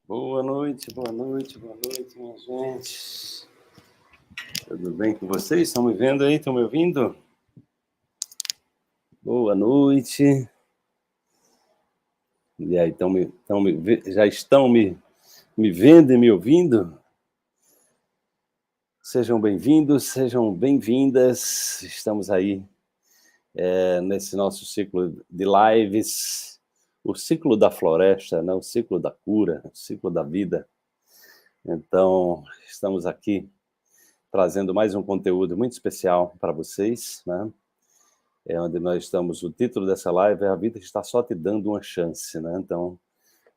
Boa noite, minha gente. Tudo bem com vocês? Estão me vendo aí? Estão me ouvindo? Boa noite. E aí, já estão me vendo e me ouvindo? Sejam bem-vindos, sejam bem-vindas. Estamos aí nesse nosso ciclo de lives, o ciclo da floresta, né? O ciclo da cura, o ciclo da vida. Então, estamos aqui trazendo mais um conteúdo muito especial para vocês, né? Onde nós estamos, o título dessa live é A Vida Está Só Te Dando uma Chance, né? Então,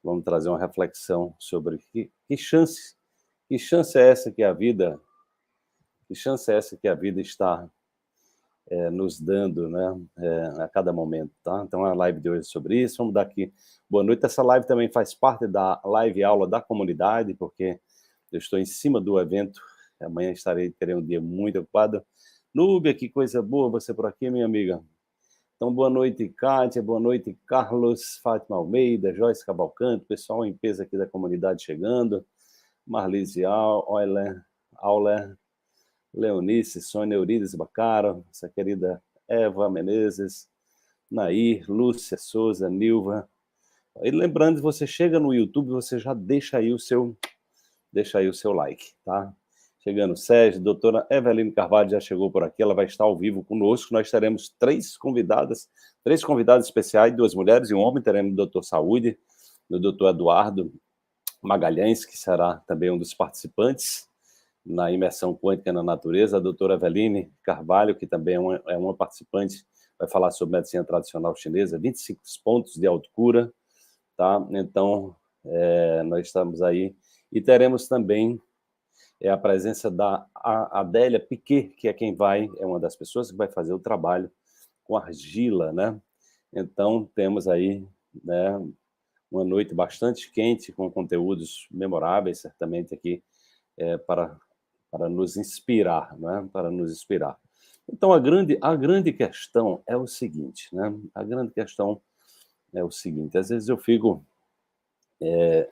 vamos trazer uma reflexão sobre que chance é essa que a vida, está nos dando, né? A cada momento, tá? Então, a live de hoje é sobre isso. Vamos dar aqui boa noite. Essa live também faz parte da live aula da comunidade, porque eu estou em cima do evento. Amanhã terei um dia muito ocupado. Núbia, que coisa boa você por aqui, minha amiga. Então, boa noite, Kátia, boa noite, Carlos, Fátima Almeida, Joyce Cavalcante, pessoal em peso aqui da comunidade chegando, Marlise Auler, Leonice, Sônia Eurides Bacaro, essa querida Eva Menezes, Nair, Lúcia Souza, Nilva. E lembrando, você chega no YouTube, você já deixa aí o seu like, tá? Chegando Sérgio, doutora Eveline Carvalho já chegou por aqui, ela vai estar ao vivo conosco, nós teremos três convidados especiais, 2 mulheres e um homem, teremos o doutor Saúde, o doutor Eduardo Magalhães, que será também um dos participantes na imersão quântica na natureza, a doutora Eveline Carvalho, que também é uma participante, vai falar sobre medicina tradicional chinesa, 25 pontos de autocura, tá? Então, nós estamos aí, e teremos também a presença da Adélia Piquet, que é uma das pessoas que vai fazer o trabalho com argila, né? Então, temos aí, né, uma noite bastante quente, com conteúdos memoráveis, certamente, aqui, para nos inspirar, né? Para nos inspirar. Então, a grande questão é o seguinte, né? A grande questão é o seguinte, às vezes eu fico...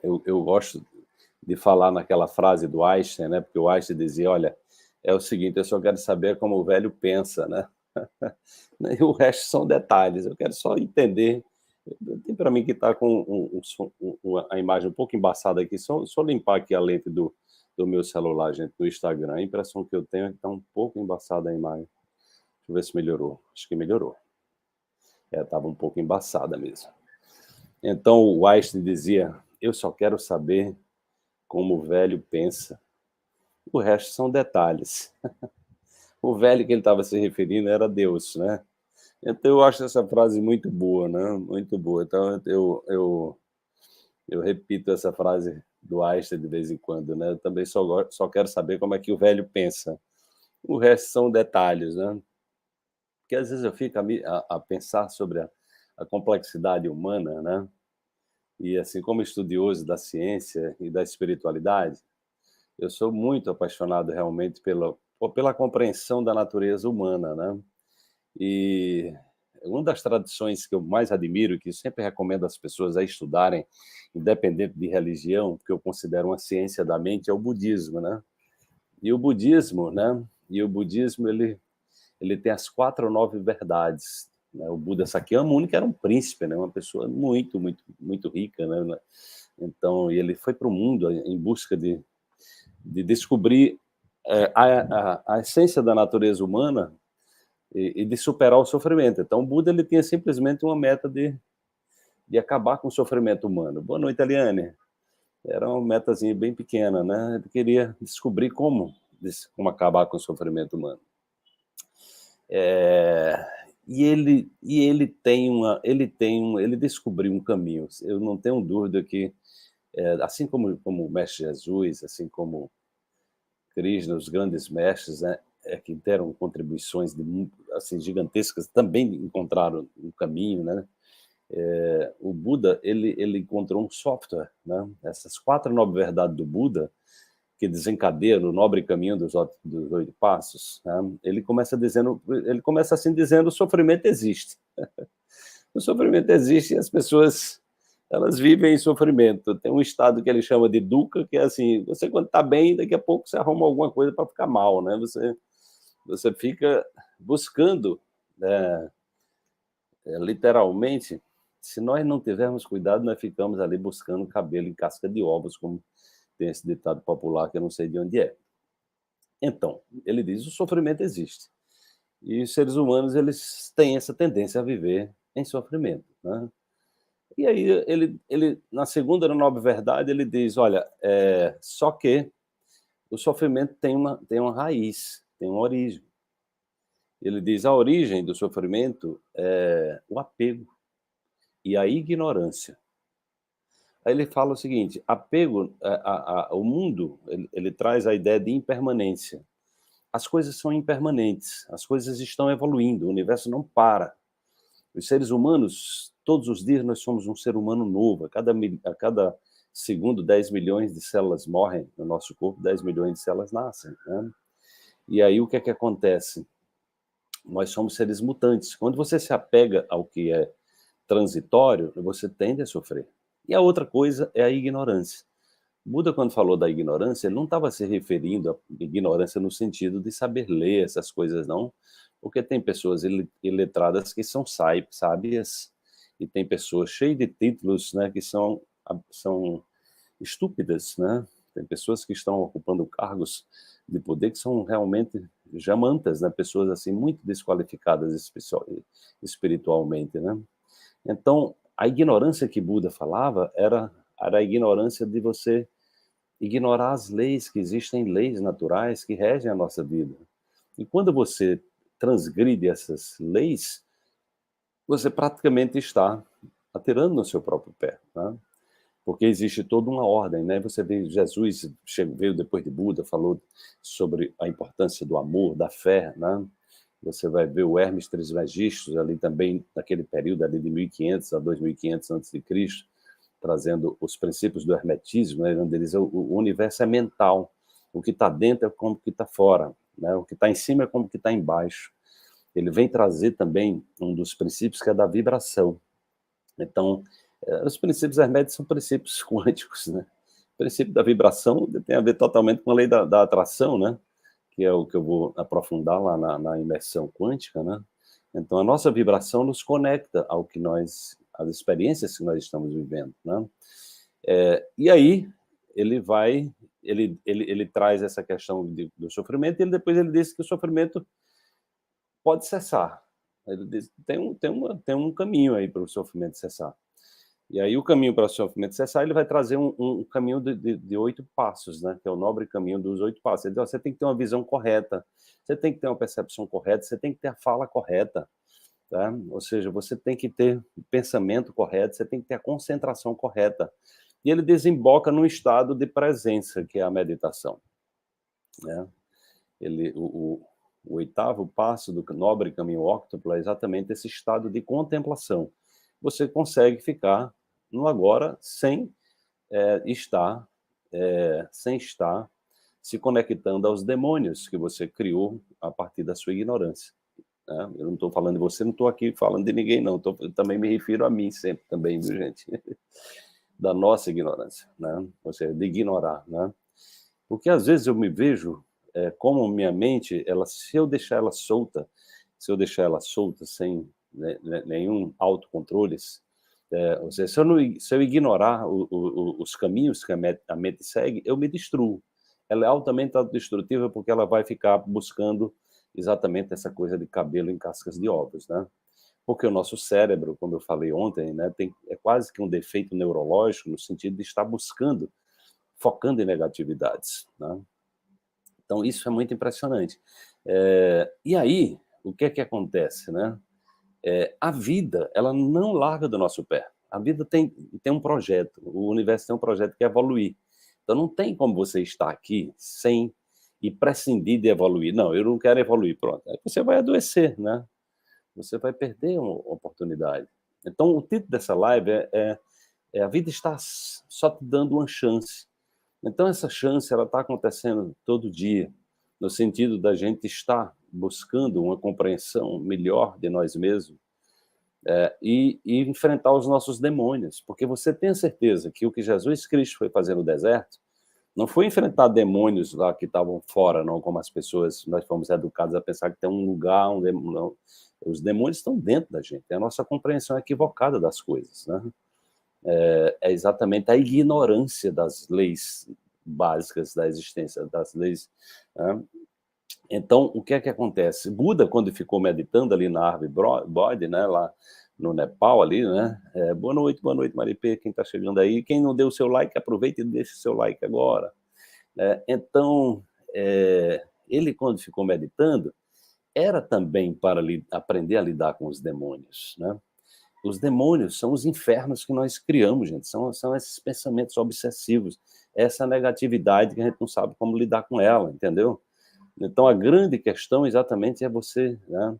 eu gosto de falar naquela frase do Einstein, né? Porque o Einstein dizia, olha, é o seguinte, eu só quero saber como o velho pensa, né? E o resto são detalhes, eu quero só entender. Tem para mim que está com a imagem um pouco embaçada aqui, só limpar aqui a lente do meu celular, gente, do Instagram. A impressão que eu tenho é que está um pouco embaçada a imagem. Deixa eu ver se melhorou. Acho que melhorou. Estava um pouco embaçada mesmo. Então, o Einstein dizia, eu só quero saber como o velho pensa. O resto são detalhes. O velho que ele estava se referindo era Deus, né? Então, eu acho essa frase muito boa, né? Muito boa. Então, eu repito essa frase do Einstein de vez em quando, né? Eu também só quero saber como é que o velho pensa. O resto são detalhes, né? Porque às vezes eu fico a pensar sobre a complexidade humana, né? E assim, como estudioso da ciência e da espiritualidade, eu sou muito apaixonado realmente pela compreensão da natureza humana, né? E uma das tradições que eu mais admiro, que eu sempre recomendo às pessoas a estudarem, independente de religião, porque eu considero uma ciência da mente, é o budismo, né? E o budismo, né? Ele tem as 4 9 verdades, né? O Buda Sakyamuni, que era um príncipe, né? Uma pessoa muito, muito, muito rica, né? Então, ele foi para o mundo em busca de descobrir a essência da natureza humana e de superar o sofrimento. Então, o Buda ele tinha simplesmente uma meta de acabar com o sofrimento humano. Boa noite, Eliane. Era uma metazinha bem pequena, né? Ele queria descobrir como acabar com o sofrimento humano. E ele descobriu um caminho. Eu não tenho dúvida que, assim como o Mestre Jesus, assim como Krishna, os grandes mestres, né, que deram contribuições assim, gigantescas, também encontraram um caminho, né? O Buda ele encontrou um software, né? Essas 4 nobres verdades do Buda, que desencadeiam o nobre caminho dos 8 passos, né? Ele começa assim dizendo: o sofrimento existe. O sofrimento existe e as pessoas elas vivem em sofrimento. Tem um estado que ele chama de dukkha, que é assim, você quando está bem, daqui a pouco você arruma alguma coisa para ficar mal, né? Você fica buscando, né, literalmente, se nós não tivermos cuidado, nós ficamos ali buscando cabelo em casca de ovos, como tem esse ditado popular que eu não sei de onde é. Então, ele diz, o sofrimento existe. E os seres humanos, eles têm essa tendência a viver em sofrimento, né? E aí ele na segunda nobre verdade, ele diz, olha, só que o sofrimento tem uma raiz, tem uma origem. Ele diz, a origem do sofrimento é o apego e a ignorância. Aí ele fala o seguinte, apego, o mundo, ele traz a ideia de impermanência. As coisas são impermanentes, as coisas estão evoluindo, o universo não para. Os seres humanos, todos os dias nós somos um ser humano novo, a cada segundo 10 milhões de células morrem no nosso corpo, 10 milhões de células nascem, né? E aí o que é que acontece? Nós somos seres mutantes. Quando você se apega ao que é transitório, você tende a sofrer. E a outra coisa é a ignorância. Buda, quando falou da ignorância, ele não estava se referindo à ignorância no sentido de saber ler essas coisas, não, porque tem pessoas iletradas que são sábias, e tem pessoas cheias de títulos, né, que são estúpidas, né? Tem pessoas que estão ocupando cargos de poder que são realmente jamantas, né? Pessoas assim muito desqualificadas espiritualmente, né? Então, a ignorância que Buda falava era a ignorância de você ignorar as leis, que existem leis naturais que regem a nossa vida. E quando você transgride essas leis, você praticamente está atirando no seu próprio pé, né? Porque existe toda uma ordem, né? Você vê, Jesus veio depois de Buda, falou sobre a importância do amor, da fé, né? Você vai ver o Hermes Trismegisto ali também, naquele período ali de 1500 a 2500 a.C., trazendo os princípios do hermetismo, né? Onde ele diz o universo é mental, o que está dentro é como que está fora, né? O que está em cima é como que está embaixo. Ele vem trazer também um dos princípios que é da vibração. Então, os princípios herméticos são princípios quânticos, né? O princípio da vibração tem a ver totalmente com a lei da atração, né? Que é o que eu vou aprofundar lá na imersão quântica, né? Então, a nossa vibração nos conecta ao que às experiências que nós estamos vivendo, né? E aí, ele traz essa questão do sofrimento, e depois ele diz que o sofrimento pode cessar. Ele diz, tem um caminho aí para o sofrimento cessar. E aí o caminho para o sofrimento cessar, ele vai trazer um caminho de 8 passos, né? Que é o nobre caminho dos 8 passos. Ele diz, você tem que ter uma visão correta, você tem que ter uma percepção correta, você tem que ter a fala correta, tá? Ou seja, você tem que ter o pensamento correto, você tem que ter a concentração correta. E ele desemboca num estado de presença, que é a meditação, né? O 8º passo do nobre caminho óctuplo é exatamente esse estado de contemplação. Você consegue ficar no agora sem estar se conectando aos demônios que você criou a partir da sua ignorância, né? Eu não estou falando de você, não estou aqui falando de ninguém, não. Eu também me refiro a mim sempre também, viu, gente? Da nossa ignorância, né? Ou seja, de ignorar, né? Porque às vezes eu me vejo como minha mente, se eu deixar ela solta, sem nenhum autocontrole, ou seja, se eu ignorar os caminhos que a mente segue, eu me destruo. Ela é altamente autodestrutiva porque ela vai ficar buscando exatamente essa coisa de cabelo em cascas de ovos, né? Porque o nosso cérebro, como eu falei ontem, né, é quase que um defeito neurológico no sentido de estar focando em negatividades, né? Então, isso é muito impressionante. E aí, o que é que acontece, né? A vida, ela não larga do nosso pé. A vida tem um projeto, o universo tem um projeto que é evoluir. Então, não tem como você estar aqui sem e prescindir de evoluir. Não, eu não quero evoluir, pronto. Aí você vai adoecer, né? Você vai perder uma oportunidade. Então, o título dessa live a vida está só te dando uma chance. Então, essa chance, ela está acontecendo todo dia, no sentido da gente estar buscando uma compreensão melhor de nós mesmos, e enfrentar os nossos demônios, porque você tem certeza que o que Jesus Cristo foi fazer no deserto não foi enfrentar demônios lá que estavam fora, não, como as pessoas, nós fomos educados a pensar que tem um lugar, um demônio, não. Os demônios estão dentro da gente, é a nossa compreensão equivocada das coisas, né? É exatamente a ignorância das leis básicas da existência, das leis, né? Então, o que é que acontece? Buda, quando ficou meditando ali na árvore Bodhi, né, lá no Nepal, ali, né? Boa noite, Maripê, quem está chegando aí. Quem não deu o seu like, aproveita e deixa o seu like agora. Então, ele, quando ficou meditando, era também para aprender a lidar com os demônios, né? Os demônios são os infernos que nós criamos, gente. São esses pensamentos obsessivos, essa negatividade que a gente não sabe como lidar com ela, entendeu? Então, a grande questão exatamente é você, né?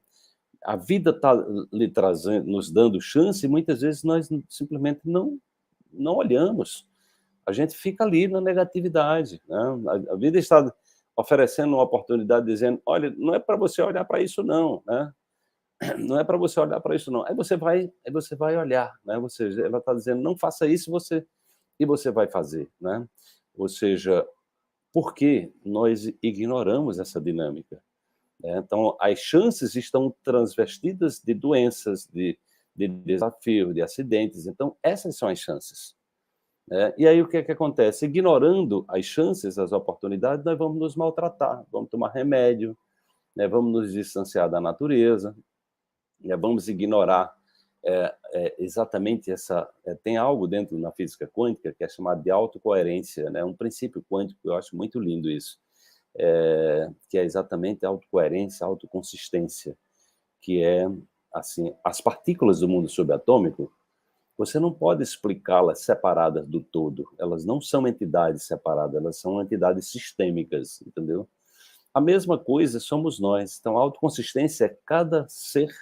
A vida está lhe trazendo, nos dando chance, e muitas vezes nós simplesmente não olhamos. A gente fica ali na negatividade, né? A vida está oferecendo uma oportunidade, dizendo, olha, não é para você olhar para isso não, né? Não é para você olhar para isso não. Aí você vai olhar, né? Ou seja, ela está dizendo, não faça isso, e você vai fazer, né? Ou seja, por que nós ignoramos essa dinâmica? Então, as chances estão transvestidas de doenças, de desafios, de acidentes. Então, essas são as chances. E aí, o que é que acontece? Ignorando as chances, as oportunidades, nós vamos nos maltratar, vamos tomar remédio, né? Vamos nos distanciar da natureza, né? Vamos ignorar exatamente essa... tem algo dentro na física quântica que é chamado de autocoerência, né? Um princípio quântico, eu acho muito lindo isso. Que é exatamente a autocoerência, a autoconsistência, que é, assim, as partículas do mundo subatômico, você não pode explicá-las separadas do todo, elas não são entidades separadas, elas são entidades sistêmicas, entendeu? A mesma coisa somos nós, então a autoconsistência é cada ser,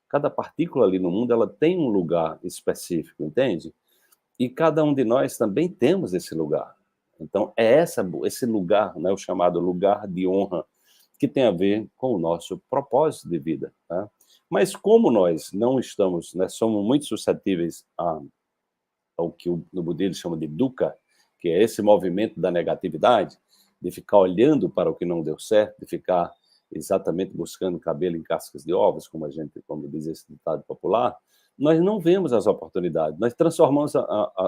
cada partícula ali no mundo, ela tem um lugar específico, entende? E cada um de nós também temos esse lugar. Então, esse lugar, né, o chamado lugar de honra, que tem a ver com o nosso propósito de vida. Tá? Mas como nós não estamos, né, somos muito suscetíveis ao que no budismo chama de dukkha, que é esse movimento da negatividade, de ficar olhando para o que não deu certo, de ficar exatamente buscando cabelo em cascas de ovos, como diz esse ditado popular, nós não vemos as oportunidades, nós transformamos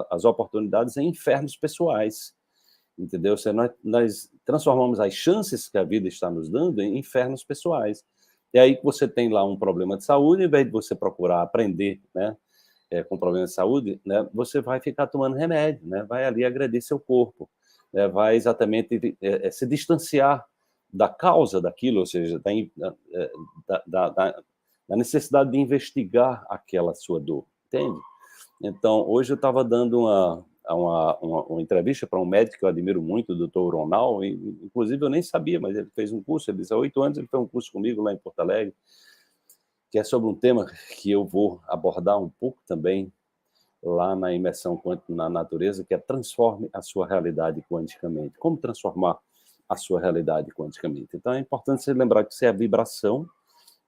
as oportunidades em infernos pessoais, entendeu? Nós transformamos as chances que a vida está nos dando em infernos pessoais. E aí que você tem lá um problema de saúde, ao invés de você procurar aprender, né, com problema de saúde, né, você vai ficar tomando remédio, né, vai ali agredir seu corpo, né, vai exatamente se distanciar da causa daquilo, ou seja, da necessidade de investigar aquela sua dor, entende? Então, hoje eu estava dando uma entrevista para um médico que eu admiro muito, o Dr. Ronald, e, inclusive eu nem sabia, mas ele fez um curso, ele disse, há 8 anos ele fez um curso comigo lá em Porto Alegre, que é sobre um tema que eu vou abordar um pouco também lá na imersão quântica na natureza, que é transforme a sua realidade quanticamente. Como transformar a sua realidade quanticamente? Então é importante você lembrar que você é a vibração,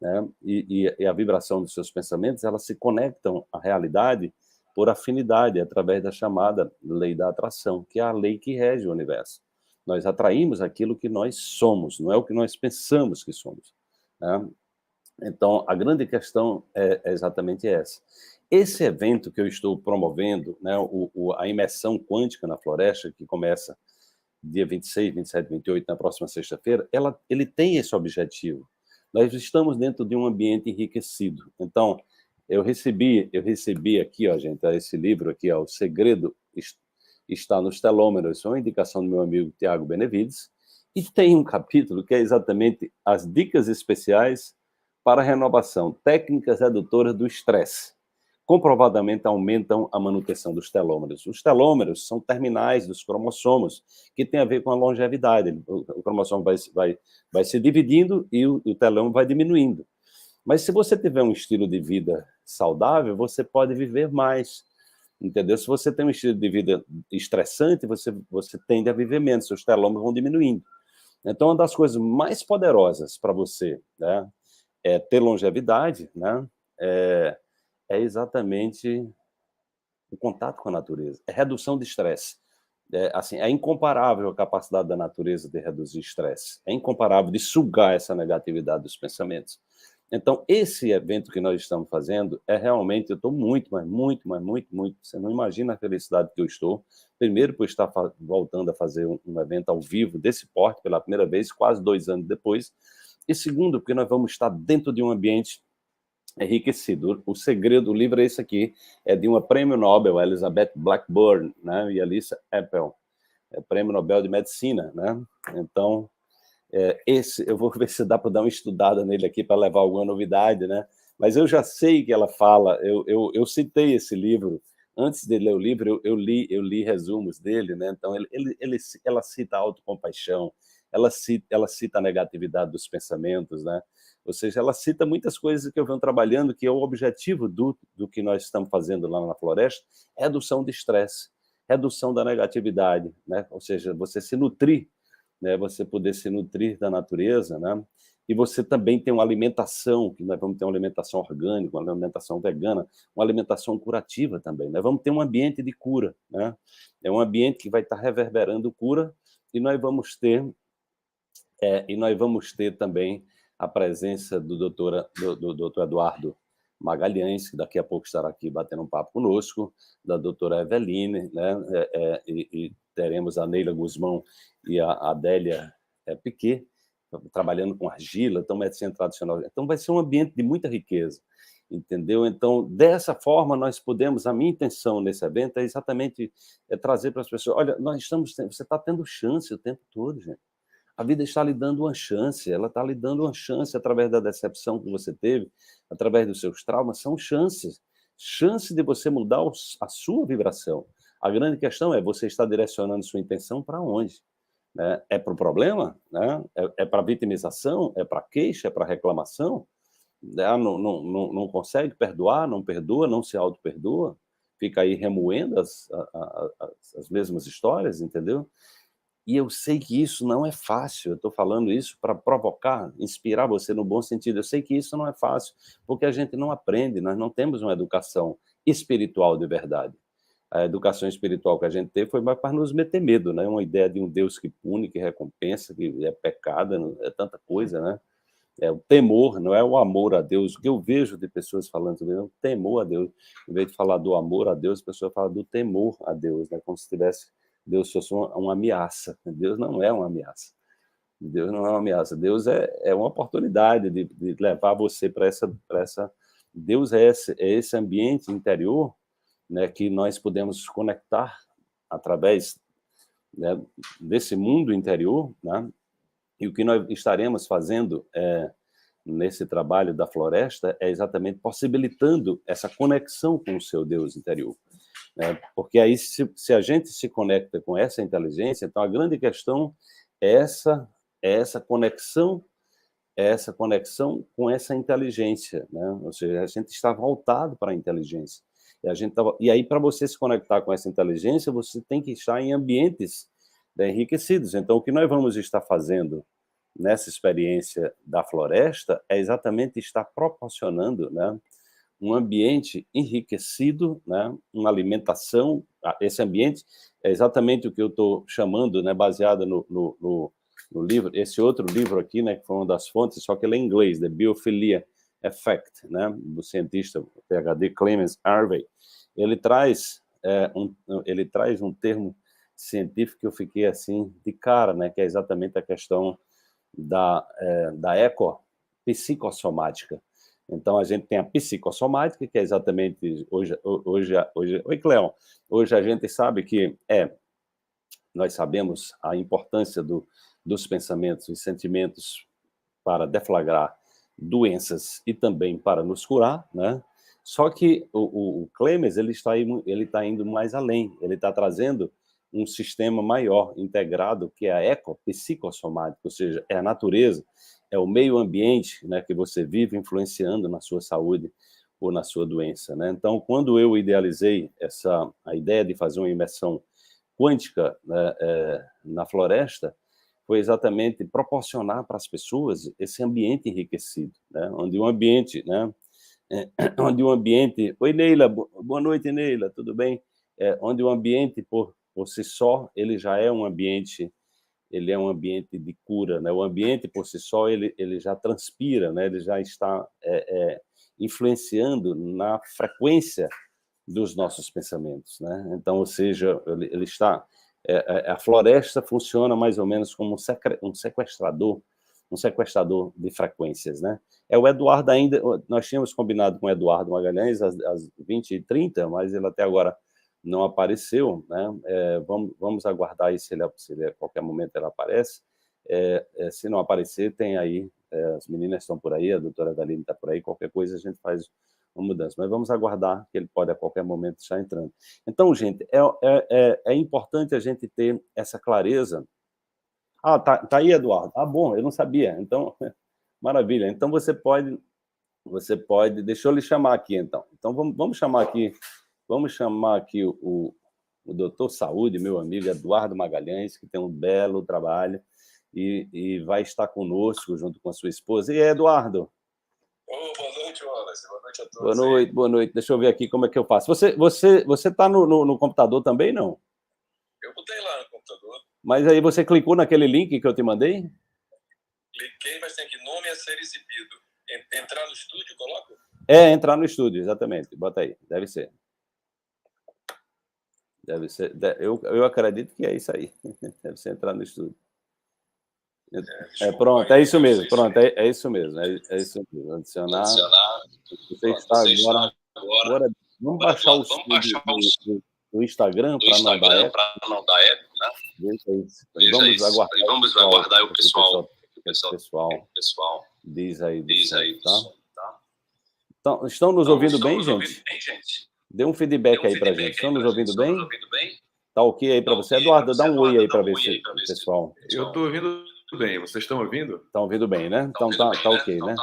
né? E a vibração dos seus pensamentos, elas se conectam à realidade por afinidade, através da chamada lei da atração, que é a lei que rege o universo. Nós atraímos aquilo que nós somos, não é o que nós pensamos que somos, né? Então, a grande questão é exatamente essa. Esse evento que eu estou promovendo, né, a imersão quântica na floresta, que começa dia 26, 27, 28, na próxima sexta-feira, ele tem esse objetivo. Nós estamos dentro de um ambiente enriquecido. Então, eu recebi aqui, ó, gente, esse livro aqui, ó, O Segredo Está nos Telômeros, uma indicação do meu amigo Tiago Benevides, e tem um capítulo que é exatamente as dicas especiais para a renovação, técnicas redutoras do estresse. Comprovadamente aumentam a manutenção dos telômeros. Os telômeros são terminais dos cromossomos, que tem a ver com a longevidade. O cromossomo vai se dividindo e o telômero vai diminuindo. Mas se você tiver um estilo de vida saudável, você pode viver mais, entendeu? Se você tem um estilo de vida estressante, você tende a viver menos, seus telômeros vão diminuindo. Então, uma das coisas mais poderosas para você, né, é ter longevidade, né, é é exatamente o contato com a natureza, é redução de estresse. Assim, é incomparável a capacidade da natureza de reduzir estresse, é incomparável de sugar essa negatividade dos pensamentos. Então, esse evento que nós estamos fazendo é realmente, eu estou muito, mas muito, mas muito, muito, você não imagina a felicidade que eu estou, primeiro por estar voltando a fazer um evento ao vivo desse porte pela primeira vez, quase 2 anos depois, e segundo, porque nós vamos estar dentro de um ambiente enriquecido. O segredo do livro é esse aqui, é de uma prêmio Nobel, Elizabeth Blackburn, né, e Alice Apple, prêmio Nobel de Medicina, né? Então, esse, eu vou ver se dá para dar uma estudada nele aqui para levar alguma novidade, né? Mas eu já sei que ela fala, eu citei esse livro, antes de ler o livro, eu li resumos dele, né? Então, ela cita a autocompaixão, ela cita a negatividade dos pensamentos, né? Ou seja, ela cita muitas coisas que eu venho trabalhando, que é o objetivo do que nós estamos fazendo lá na floresta, redução de estresse, redução da negatividade, né? Ou seja, você se nutrir, né, você poder se nutrir da natureza, né? E você também tem uma alimentação, que nós vamos ter uma alimentação orgânica, uma alimentação vegana, uma alimentação curativa também. Nós vamos ter um ambiente de cura, né? É um ambiente que vai estar reverberando cura e nós vamos ter também a presença do doutor Eduardo Magalhães, que daqui a pouco estará aqui batendo um papo conosco, da doutora Eveline, né? E teremos a Neila Guzmão e a Adélia Piquet, trabalhando com argila, então medicina tradicional. Então vai ser um ambiente de muita riqueza, entendeu? Então, dessa forma, nós podemos, a minha intenção nesse evento é exatamente trazer para as pessoas, olha, você está tendo chance o tempo todo, gente. A vida está lhe dando uma chance, ela está lhe dando uma chance através da decepção que você teve, através dos seus traumas, são chances, chance de você mudar a sua vibração. A grande questão é, você está direcionando sua intenção para onde? Né? É para o problema? Né? É para vitimização? É para queixa? É para reclamação? Não consegue perdoar? Não perdoa? Não se auto-perdoa? Fica aí remoendo as mesmas histórias, entendeu? E eu sei que isso não é fácil, eu estou falando isso para provocar, inspirar você no bom sentido. Eu sei que isso não é fácil, porque a gente não aprende, nós não temos uma educação espiritual de verdade. A educação espiritual que a gente teve foi mais para nos meter medo, né? Uma ideia de um Deus que pune, que recompensa, que é pecado, é tanta coisa, né? É o temor, não é o amor a Deus. O que eu vejo de pessoas falando sobre o temor a Deus, em vez de falar do amor a Deus, a pessoa fala do temor a Deus, né? Como se tivesse Deus fosse uma ameaça. Deus não é uma ameaça. Deus não é uma ameaça. Deus é uma oportunidade de levar você para essa. Deus é esse ambiente interior, né, que nós podemos conectar através, né, desse mundo interior, né? E o que nós estaremos fazendo nesse trabalho da floresta é exatamente possibilitando essa conexão com o seu Deus interior. Porque aí, se a gente se conecta com essa inteligência, então a grande questão é essa conexão, com essa inteligência, né? Ou seja, a gente está voltado para a inteligência. E aí, para você se conectar com essa inteligência, você tem que estar em ambientes, né, enriquecidos. Então, o que nós vamos estar fazendo nessa experiência da floresta é exatamente estar proporcionando, né, um ambiente enriquecido, né, uma alimentação. Esse ambiente é exatamente o que eu estou chamando, né, baseado no livro, esse outro livro aqui, né, que foi uma das fontes, só que ele é em inglês, The Biophilia Effect, né, do cientista PhD Clemens Harvey. Ele traz um termo científico que eu fiquei assim de cara, né, que é exatamente a questão da ecopsicossomática. Então, a gente tem a psicossomática, que é exatamente hoje. Oi, Cleon. Hoje a gente sabe que nós sabemos a importância dos pensamentos e sentimentos para deflagrar doenças e também para nos curar, né? Só que o Clemens, ele está indo mais além, ele está trazendo um sistema maior, integrado, que é a ecopsicossomática, ou seja, é a natureza, é o meio ambiente, né, que você vive influenciando na sua saúde ou na sua doença, né? Então, quando eu idealizei a ideia de fazer uma imersão quântica, né, na floresta, foi exatamente proporcionar para as pessoas esse ambiente enriquecido, né? Onde um ambiente, né, onde o ambiente... Oi, Neila, boa noite, Neila, tudo bem? Onde o ambiente, por si só, ele já é um ambiente, ele é um ambiente de cura, né? O ambiente, por si só, ele já transpira, né? Ele já está influenciando na frequência dos nossos pensamentos, né? Então, ou seja, ele está... a floresta funciona mais ou menos como um sequestrador de frequências, né? O Eduardo ainda... Nós tínhamos combinado com o Eduardo Magalhães às 20h30, mas ele até agora não apareceu, né? Vamos aguardar aí se ele a qualquer momento ele aparece. Se não aparecer, tem aí... as meninas estão por aí, a doutora Daline está por aí, qualquer coisa a gente faz uma mudança, mas vamos aguardar que ele pode a qualquer momento estar entrando. Então, gente, é importante a gente ter essa clareza. Tá aí, Eduardo. Bom, eu não sabia. Então, maravilha. Então, você pode, deixa eu lhe chamar aqui, então. Então, vamos chamar aqui o doutor Saúde, meu amigo Eduardo Magalhães, que tem um belo trabalho e vai estar conosco junto com a sua esposa. E aí, Eduardo? Boa noite, Wallace. Boa noite a todos. Boa noite, boa noite. Deixa eu ver aqui como é que eu faço. Você está no computador também, não? Eu botei lá no computador. Mas aí você clicou naquele link que eu te mandei? Cliquei, mas tem aqui, nome a ser exibido. Entrar no estúdio, coloca? Entrar no estúdio, exatamente. Bota aí, deve ser. Eu acredito que é isso aí. Deve ser entrar no estúdio. Pronto, é isso mesmo. Pronto, é isso mesmo. É isso mesmo. Adicionar. Você está agora. Vamos baixar o estúdio do Instagram para não dar eco, né? Vamos aguardar o pessoal diz aí, tá? Então, estão nos ouvindo bem, gente? Dê um feedback aí para a gente. Estão nos ouvindo bem? Tá ok aí para você? Eduardo, dá um oi aí para ver se o pessoal... Eu estou ouvindo bem. Vocês estão ouvindo? Estão ouvindo bem, né? Então tá ok, né?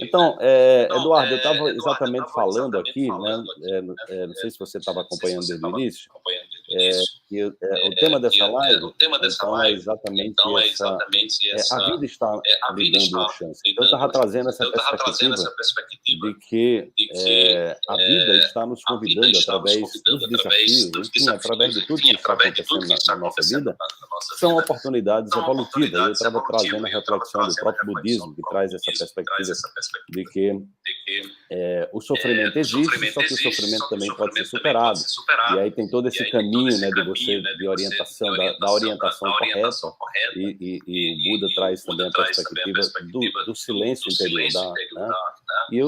Então, Eduardo, eu estava exatamente falando aqui, né? Não sei se você estava acompanhando desde o início, que o tema dessa live, então, é exatamente essa... a vida está lhe dando uma chance. Então, eu estava trazendo essa perspectiva de que a vida está nos convidando através dos desafios, enfim, através de tudo que está acontecendo na nossa vida, são oportunidades evolutivas. Eu estava trazendo a reflexão do próprio budismo, que traz essa perspectiva de que o sofrimento existe, só que o sofrimento também pode ser superado. E aí tem todo esse caminho, né, de orientação, da orientação correta, e o Buda traz também a perspectiva do silêncio interior. Né? E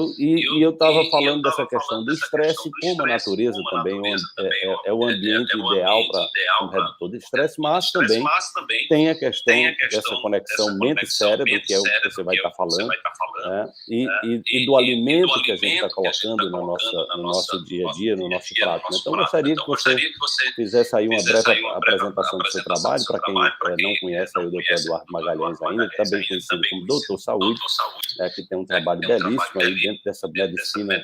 eu estava falando dessa questão do estresse, como a natureza também é o ambiente ideal para um redutor de estresse, mas também tem a questão dessa conexão mente-cérebro, que é o que você vai estar falando, né? E do alimento que a gente está colocando no nosso dia a dia, no nosso prato. Né? Então, eu gostaria que você fizesse aí uma breve apresentação do seu trabalho, para quem não conhece aí o Dr. Eduardo Magalhães ainda, também conhecido como Doutor Saúde, que tem um trabalho belíssimo aí dentro dessa medicina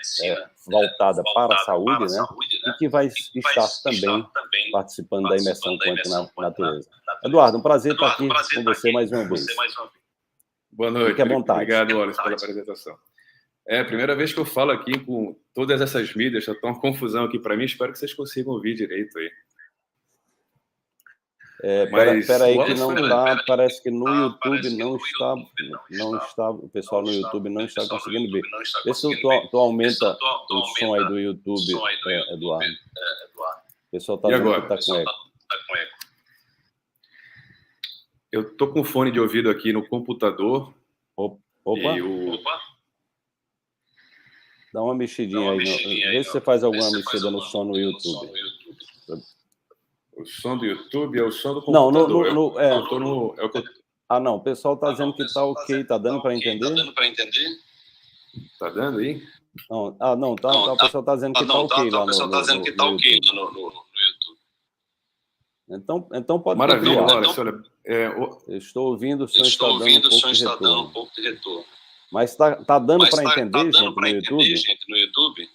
voltada para a saúde, né? E que vai estar também participando da imersão Quântica na Natureza. Eduardo, um prazer estar aqui com você mais uma vez. Boa noite. Fique à vontade. Obrigado, Wallace, pela apresentação. É a primeira vez que eu falo aqui com todas essas mídias, está uma confusão aqui para mim, espero que vocês consigam ouvir direito aí. Espera aí que não está, parece que no YouTube não está, o pessoal no YouTube não está conseguindo ver. Vê se tu aumenta o som aí do YouTube, Eduardo. O pessoal está dizendo que está com eco. Eu estou com fone de ouvido aqui no computador. Opa! Dá uma mexidinha aí. Vê se você faz alguma mexida no som no YouTube. O som do YouTube é o som do computador. Não, o pessoal está dizendo que está ok. Está dando para entender? Está dando aí? Não, o pessoal está dizendo que está ok lá no YouTube. Então pode Maravilha, continuar. Eu estou ouvindo, o som está dando um pouco de retorno. Mas está dando para entender, gente, no YouTube?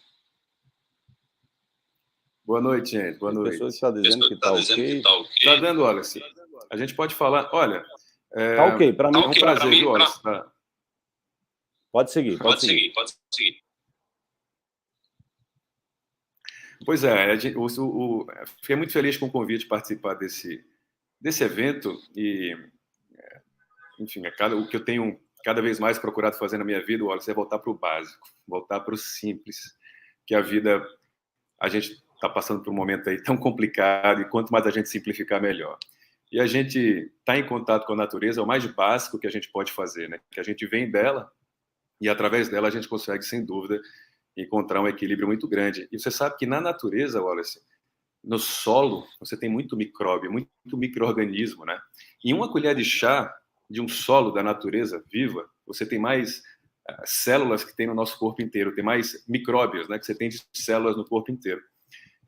Boa noite, gente. Boa noite. As pessoas estão dizendo que está ok. Está dando, Wallace. A gente pode falar. Olha. Está ok, para mim. É um prazer, Wallace. Pode seguir. Pois é, fiquei muito feliz com o convite de participar desse evento e, enfim, o que eu tenho cada vez mais procurado fazer na minha vida, Wallace, é voltar para o básico, voltar para o simples, que a vida, a gente está passando por um momento aí tão complicado e quanto mais a gente simplificar, melhor. E a gente está em contato com a natureza é o mais básico que a gente pode fazer, né? Que a gente vem dela e através dela a gente consegue, sem dúvida, encontrar um equilíbrio muito grande. E você sabe que na natureza, Wallace, no solo, você tem muito micróbio, muito micro-organismo, né? Em uma colher de chá de um solo da natureza viva, você tem mais células que tem no nosso corpo inteiro, tem mais micróbios, né? Que você tem de células no corpo inteiro.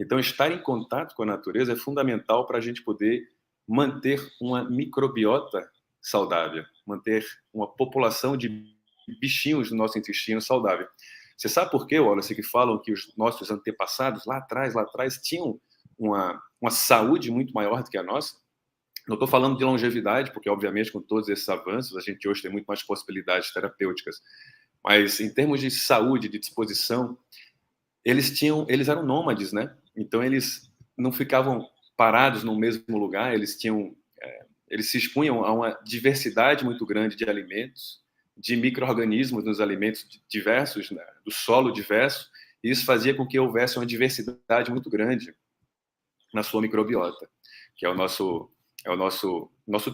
Então, estar em contato com a natureza é fundamental para a gente poder manter uma microbiota saudável, manter uma população de bichinhos no nosso intestino saudável. Você sabe por quê, Wallace, que falam que os nossos antepassados, lá atrás, tinham uma saúde muito maior do que a nossa? Não estou falando de longevidade, porque, obviamente, com todos esses avanços, a gente hoje tem muito mais possibilidades terapêuticas. Mas, em termos de saúde, de disposição, eles eram nômades, né? Então, eles não ficavam parados no mesmo lugar, eles se expunham a uma diversidade muito grande de alimentos, de micro-organismos nos alimentos diversos, né? Do solo diverso, e isso fazia com que houvesse uma diversidade muito grande na sua microbiota, que é o nosso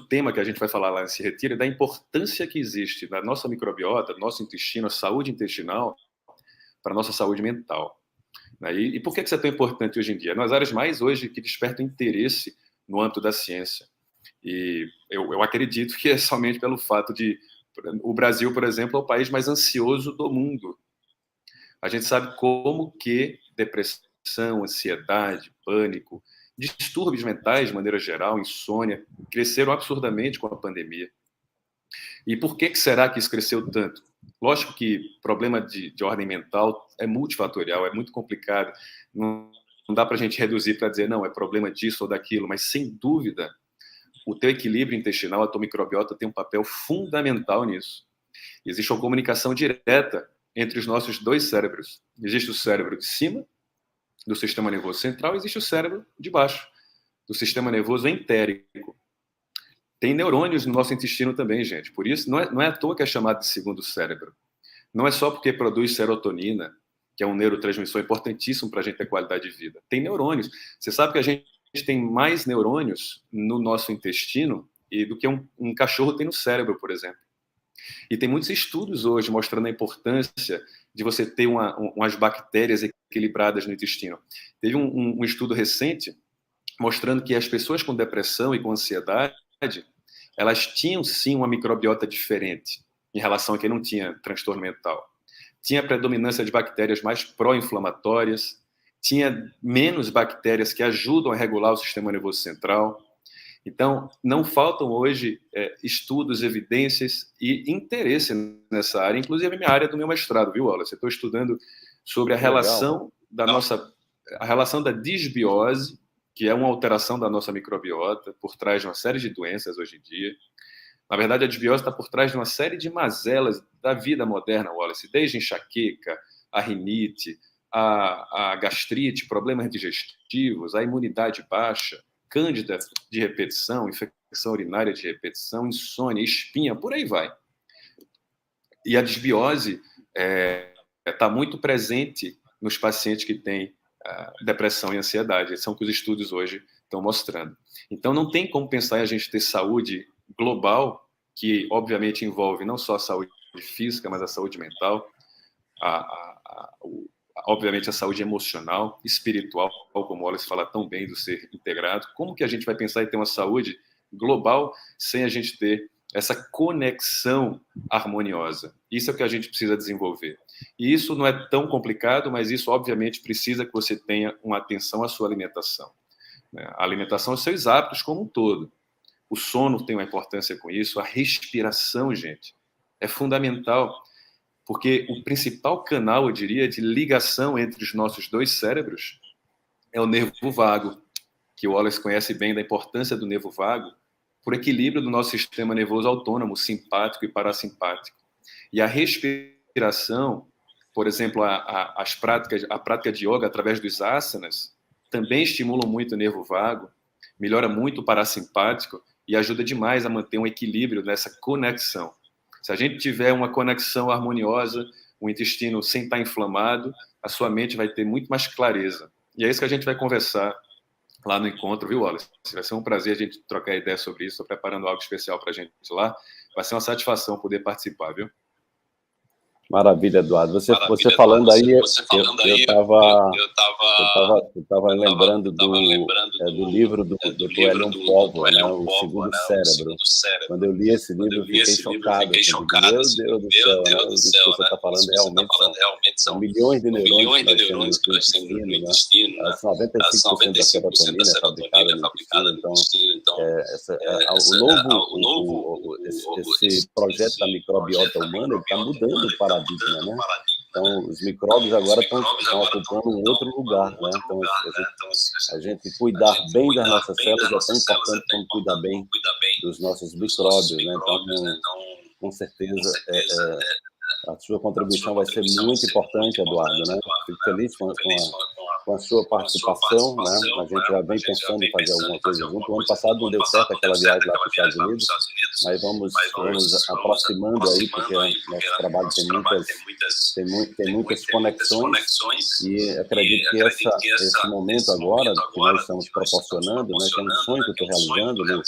tema que a gente vai falar lá nesse retiro, da importância que existe na nossa microbiota, no nosso intestino, a saúde intestinal, para a nossa saúde mental. E por que isso é tão importante hoje em dia? Nas áreas mais hoje que despertam interesse no âmbito da ciência. E eu acredito que é somente pelo fato de o Brasil, por exemplo, é o país mais ansioso do mundo. A gente sabe como que depressão, ansiedade, pânico, distúrbios mentais, de maneira geral, insônia, cresceram absurdamente com a pandemia. E por que será que isso cresceu tanto? Lógico que problema de ordem mental é multifatorial, é muito complicado. Não dá para a gente reduzir para dizer, não, é problema disso ou daquilo, mas sem dúvida, o teu equilíbrio intestinal, a tua microbiota tem um papel fundamental nisso. Existe uma comunicação direta entre os nossos dois cérebros. Existe o cérebro de cima, do sistema nervoso central, existe o cérebro de baixo, do sistema nervoso entérico. Tem neurônios no nosso intestino também, gente. Por isso, não é à toa que é chamado de segundo cérebro. Não é só porque produz serotonina, que é um neurotransmissor importantíssimo para a gente ter qualidade de vida. Tem neurônios. Você sabe que a gente tem mais neurônios no nosso intestino do que um cachorro tem no cérebro, por exemplo. E tem muitos estudos hoje mostrando a importância de você ter umas bactérias equilibradas no intestino. Teve um estudo recente mostrando que as pessoas com depressão e com ansiedade, elas tinham sim uma microbiota diferente em relação a quem não tinha transtorno mental. Tinha predominância de bactérias mais pró-inflamatórias, tinha menos bactérias que ajudam a regular o sistema nervoso central. Então, não faltam hoje estudos, evidências e interesse nessa área, inclusive a minha área do meu mestrado, viu, Wallace? Eu estou estudando sobre a relação a relação da disbiose, que é uma alteração da nossa microbiota, por trás de uma série de doenças hoje em dia. Na verdade, a disbiose está por trás de uma série de mazelas da vida moderna, Wallace, desde enxaqueca, a rinite, a gastrite, problemas digestivos, a imunidade baixa, cândida de repetição, infecção urinária de repetição, insônia, espinha, por aí vai. E a disbiose está muito presente nos pacientes que têm depressão e ansiedade. São que os estudos hoje estão mostrando. Então, não tem como pensar em a gente ter saúde global, que obviamente envolve não só a saúde física, mas a saúde mental, obviamente a saúde emocional, espiritual, como o Wallace fala tão bem do ser integrado. Como que a gente vai pensar em ter uma saúde global sem a gente ter essa conexão harmoniosa? Isso é o que a gente precisa desenvolver. E isso não é tão complicado, mas isso obviamente precisa que você tenha uma atenção à sua alimentação. A alimentação, aos seus hábitos como um todo. O sono tem uma importância com isso, a respiração, gente, é fundamental. Porque o principal canal, eu diria, de ligação entre os nossos dois cérebros é o nervo vago, que o Wallace conhece bem da importância do nervo vago, por equilíbrio do nosso sistema nervoso autônomo, simpático e parasimpático. E a respiração, por exemplo, a prática de yoga através dos asanas também estimulam muito o nervo vago, melhora muito o parasimpático e ajuda demais a manter um equilíbrio nessa conexão. Se a gente tiver uma conexão harmoniosa, o intestino sem estar inflamado, a sua mente vai ter muito mais clareza. E é isso que a gente vai conversar lá no encontro, viu, Wallace? Vai ser um prazer a gente trocar ideia sobre isso. Estou preparando algo especial para a gente lá. Vai ser uma satisfação poder participar, viu? Maravilha, Eduardo. Você falando aí, eu estava lembrando do livro do Dr. Elion Povo, né, O Segundo Cérebro. Quando eu li esse livro, eu fiquei chocado. Meu Deus do céu, né? O que você está falando realmente são milhões de neurônios que nós temos no intestino, né? 95% da serotonina é fabricada no intestino. Então, esse projeto da microbiota humana está mudando o paradigma, né? Então, os micróbios agora estão ocupando um outro lugar, né? Então, a gente cuidar bem das nossas células é tão importante como cuidar bem dos nossos micróbios, né? Então, com certeza, a sua contribuição vai ser muito importante, Eduardo, né? Fico feliz com a sua participação, né? A gente já vem pensando em fazer alguma coisa junto. O ano passado não deu certo aquela viagem lá para os Estados Unidos, mas vamos aproximando aí, porque nosso trabalho tem muitas conexões, e acredito que esse momento agora que nós estamos proporcionando, né, que é um sonho que eu estou realizando.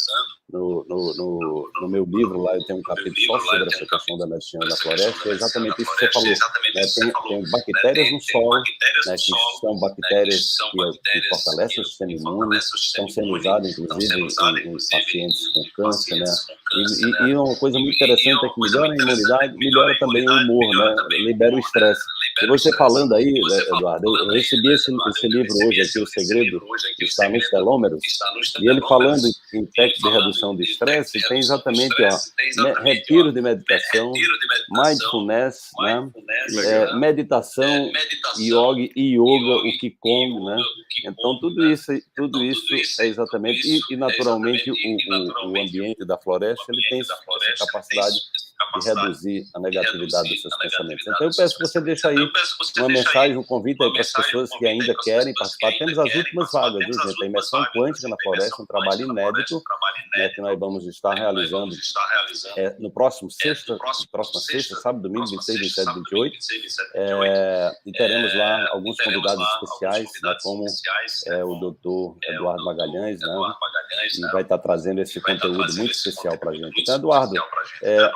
No meu livro lá eu tenho um capítulo só sobre essa questão da medicina da floresta, e é exatamente isso que você falou, né? Tem bactérias no solo, né, que são bactérias que fortalecem o sistema imune, estão sendo usadas inclusive em pacientes com câncer, né? E uma coisa muito interessante é que melhora a imunidade, melhora também o humor, né? Libera o estresse. E você falando aí, Eduardo, eu recebi esse livro hoje aqui, O Segredo está nos telômeros, e ele falando em técnica de redução de estresse, tem exatamente retiro de meditação, mindfulness, né? Meditação, yoga, o Qigong, né? Então, tudo isso é exatamente, e naturalmente o ambiente da floresta, ele tem essa capacidade de reduzir a negatividade dos seus pensamentos. Então, eu peço que você deixe aí uma mensagem, um convite aí para as pessoas que ainda querem participar. Temos as últimas vagas, viu, gente? A imersão quântica na floresta, um trabalho inédito, né, que nós vamos estar realizando no próxima sexta, sábado, domingo, 26, 27, 28. E teremos lá alguns convidados especiais, né, como o doutor Eduardo Magalhães, né, e vai estar trazendo esse conteúdo muito especial para a gente. Então, Eduardo,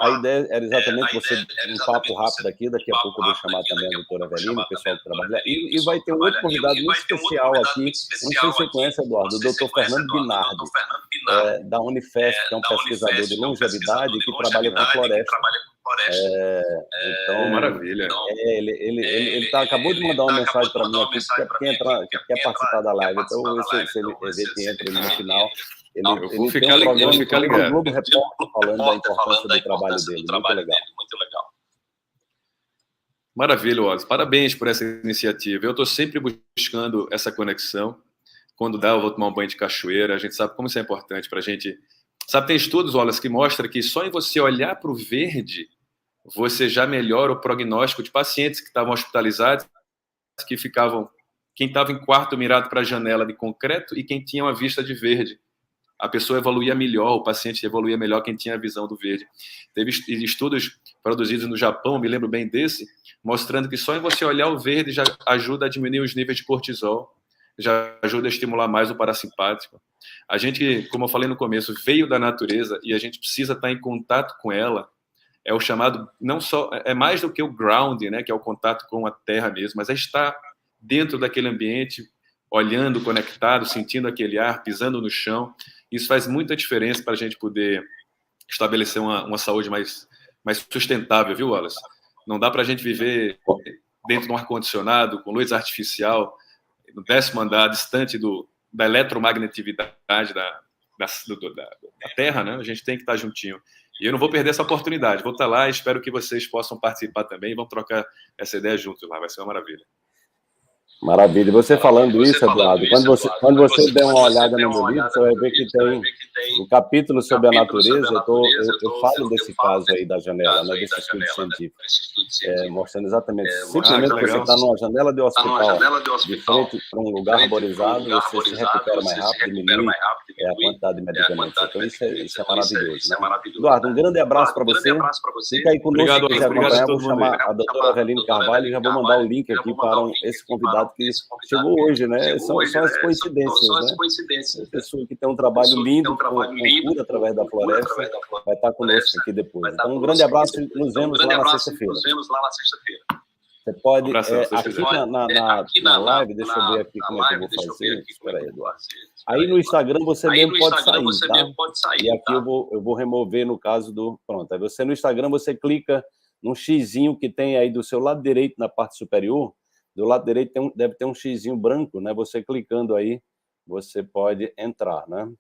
a ideia era exatamente você, um papo rápido aqui, daqui a pouco eu vou chamar também a doutora Evelina, o pessoal que trabalha, e vai ter um outro convidado muito especial aqui, não sei se você conhece, Eduardo, o doutor Fernando Binardi, da Unifesp, que é um pesquisador de longevidade que trabalha com floresta. Então, maravilha. Ele acabou de mandar uma mensagem para mim aqui, que quer participar da live, então eu vou ver se ele entra no final. Eu vou ficar ligado. Globo Repórter falando da importância do trabalho dele. Muito legal. Maravilha, Wallace. Parabéns por essa iniciativa. Eu estou sempre buscando essa conexão. Quando dá, eu vou tomar um banho de cachoeira. A gente sabe como isso é importante para a gente. Sabe, tem estudos, Wallace, que mostram que só em você olhar para o verde, você já melhora o prognóstico de pacientes que estavam hospitalizados, quem estava em quarto mirado para a janela de concreto e quem tinha uma vista de verde. A pessoa evoluía melhor, o paciente evoluía melhor quem tinha a visão do verde. Teve estudos produzidos no Japão, me lembro bem desse, mostrando que só em você olhar o verde já ajuda a diminuir os níveis de cortisol, já ajuda a estimular mais o parasimpático. A gente, como eu falei no começo, veio da natureza e a gente precisa estar em contato com ela. É o chamado, não só, é mais do que o grounding, né, que é o contato com a terra mesmo, mas é estar dentro daquele ambiente, olhando, conectado, sentindo aquele ar, pisando no chão. Isso faz muita diferença para a gente poder estabelecer uma saúde mais sustentável, viu, Wallace? Não dá para a gente viver dentro de um ar-condicionado, com luz artificial, no 10º andar, distante da eletromagnetividade da Terra, né? A gente tem que estar juntinho. E eu não vou perder essa oportunidade. Vou estar lá e espero que vocês possam participar também. Vamos trocar essa ideia juntos lá. Vai ser uma maravilha. Maravilha. E você falando isso, Eduardo, quando você der uma olhada no meu livro, você vai ver que tem um capítulo sobre a natureza. Eu falo desse caso aí da janela, né, desse estudo científico, mostrando exatamente, simplesmente você está numa janela de hospital, de frente para um lugar arborizado, você se recupera mais rápido, diminui a quantidade de medicamentos. Então, isso é maravilhoso, né? Eduardo, um grande abraço para você. Fica aí conosco, se quiser acompanhar, vou chamar a doutora Eveline Carvalho e já vou mandar o link aqui para esse convidado que chegou hoje, né? São as coincidências, né? Uma pessoa que tem um trabalho lindo com cura através da floresta vai estar conosco aqui depois. Então, um grande abraço e nos vemos lá na sexta-feira. Você pode, aqui na live, deixa eu ver aqui como é que eu vou fazer. Espera aí, Eduardo. Aí no Instagram você mesmo pode sair, tá? E aqui eu vou remover no caso do... Pronto, aí você no Instagram você clica num xizinho que tem aí do seu lado direito na parte superior. Do lado direito deve ter um xizinho branco, né? Você clicando aí, você pode entrar, né?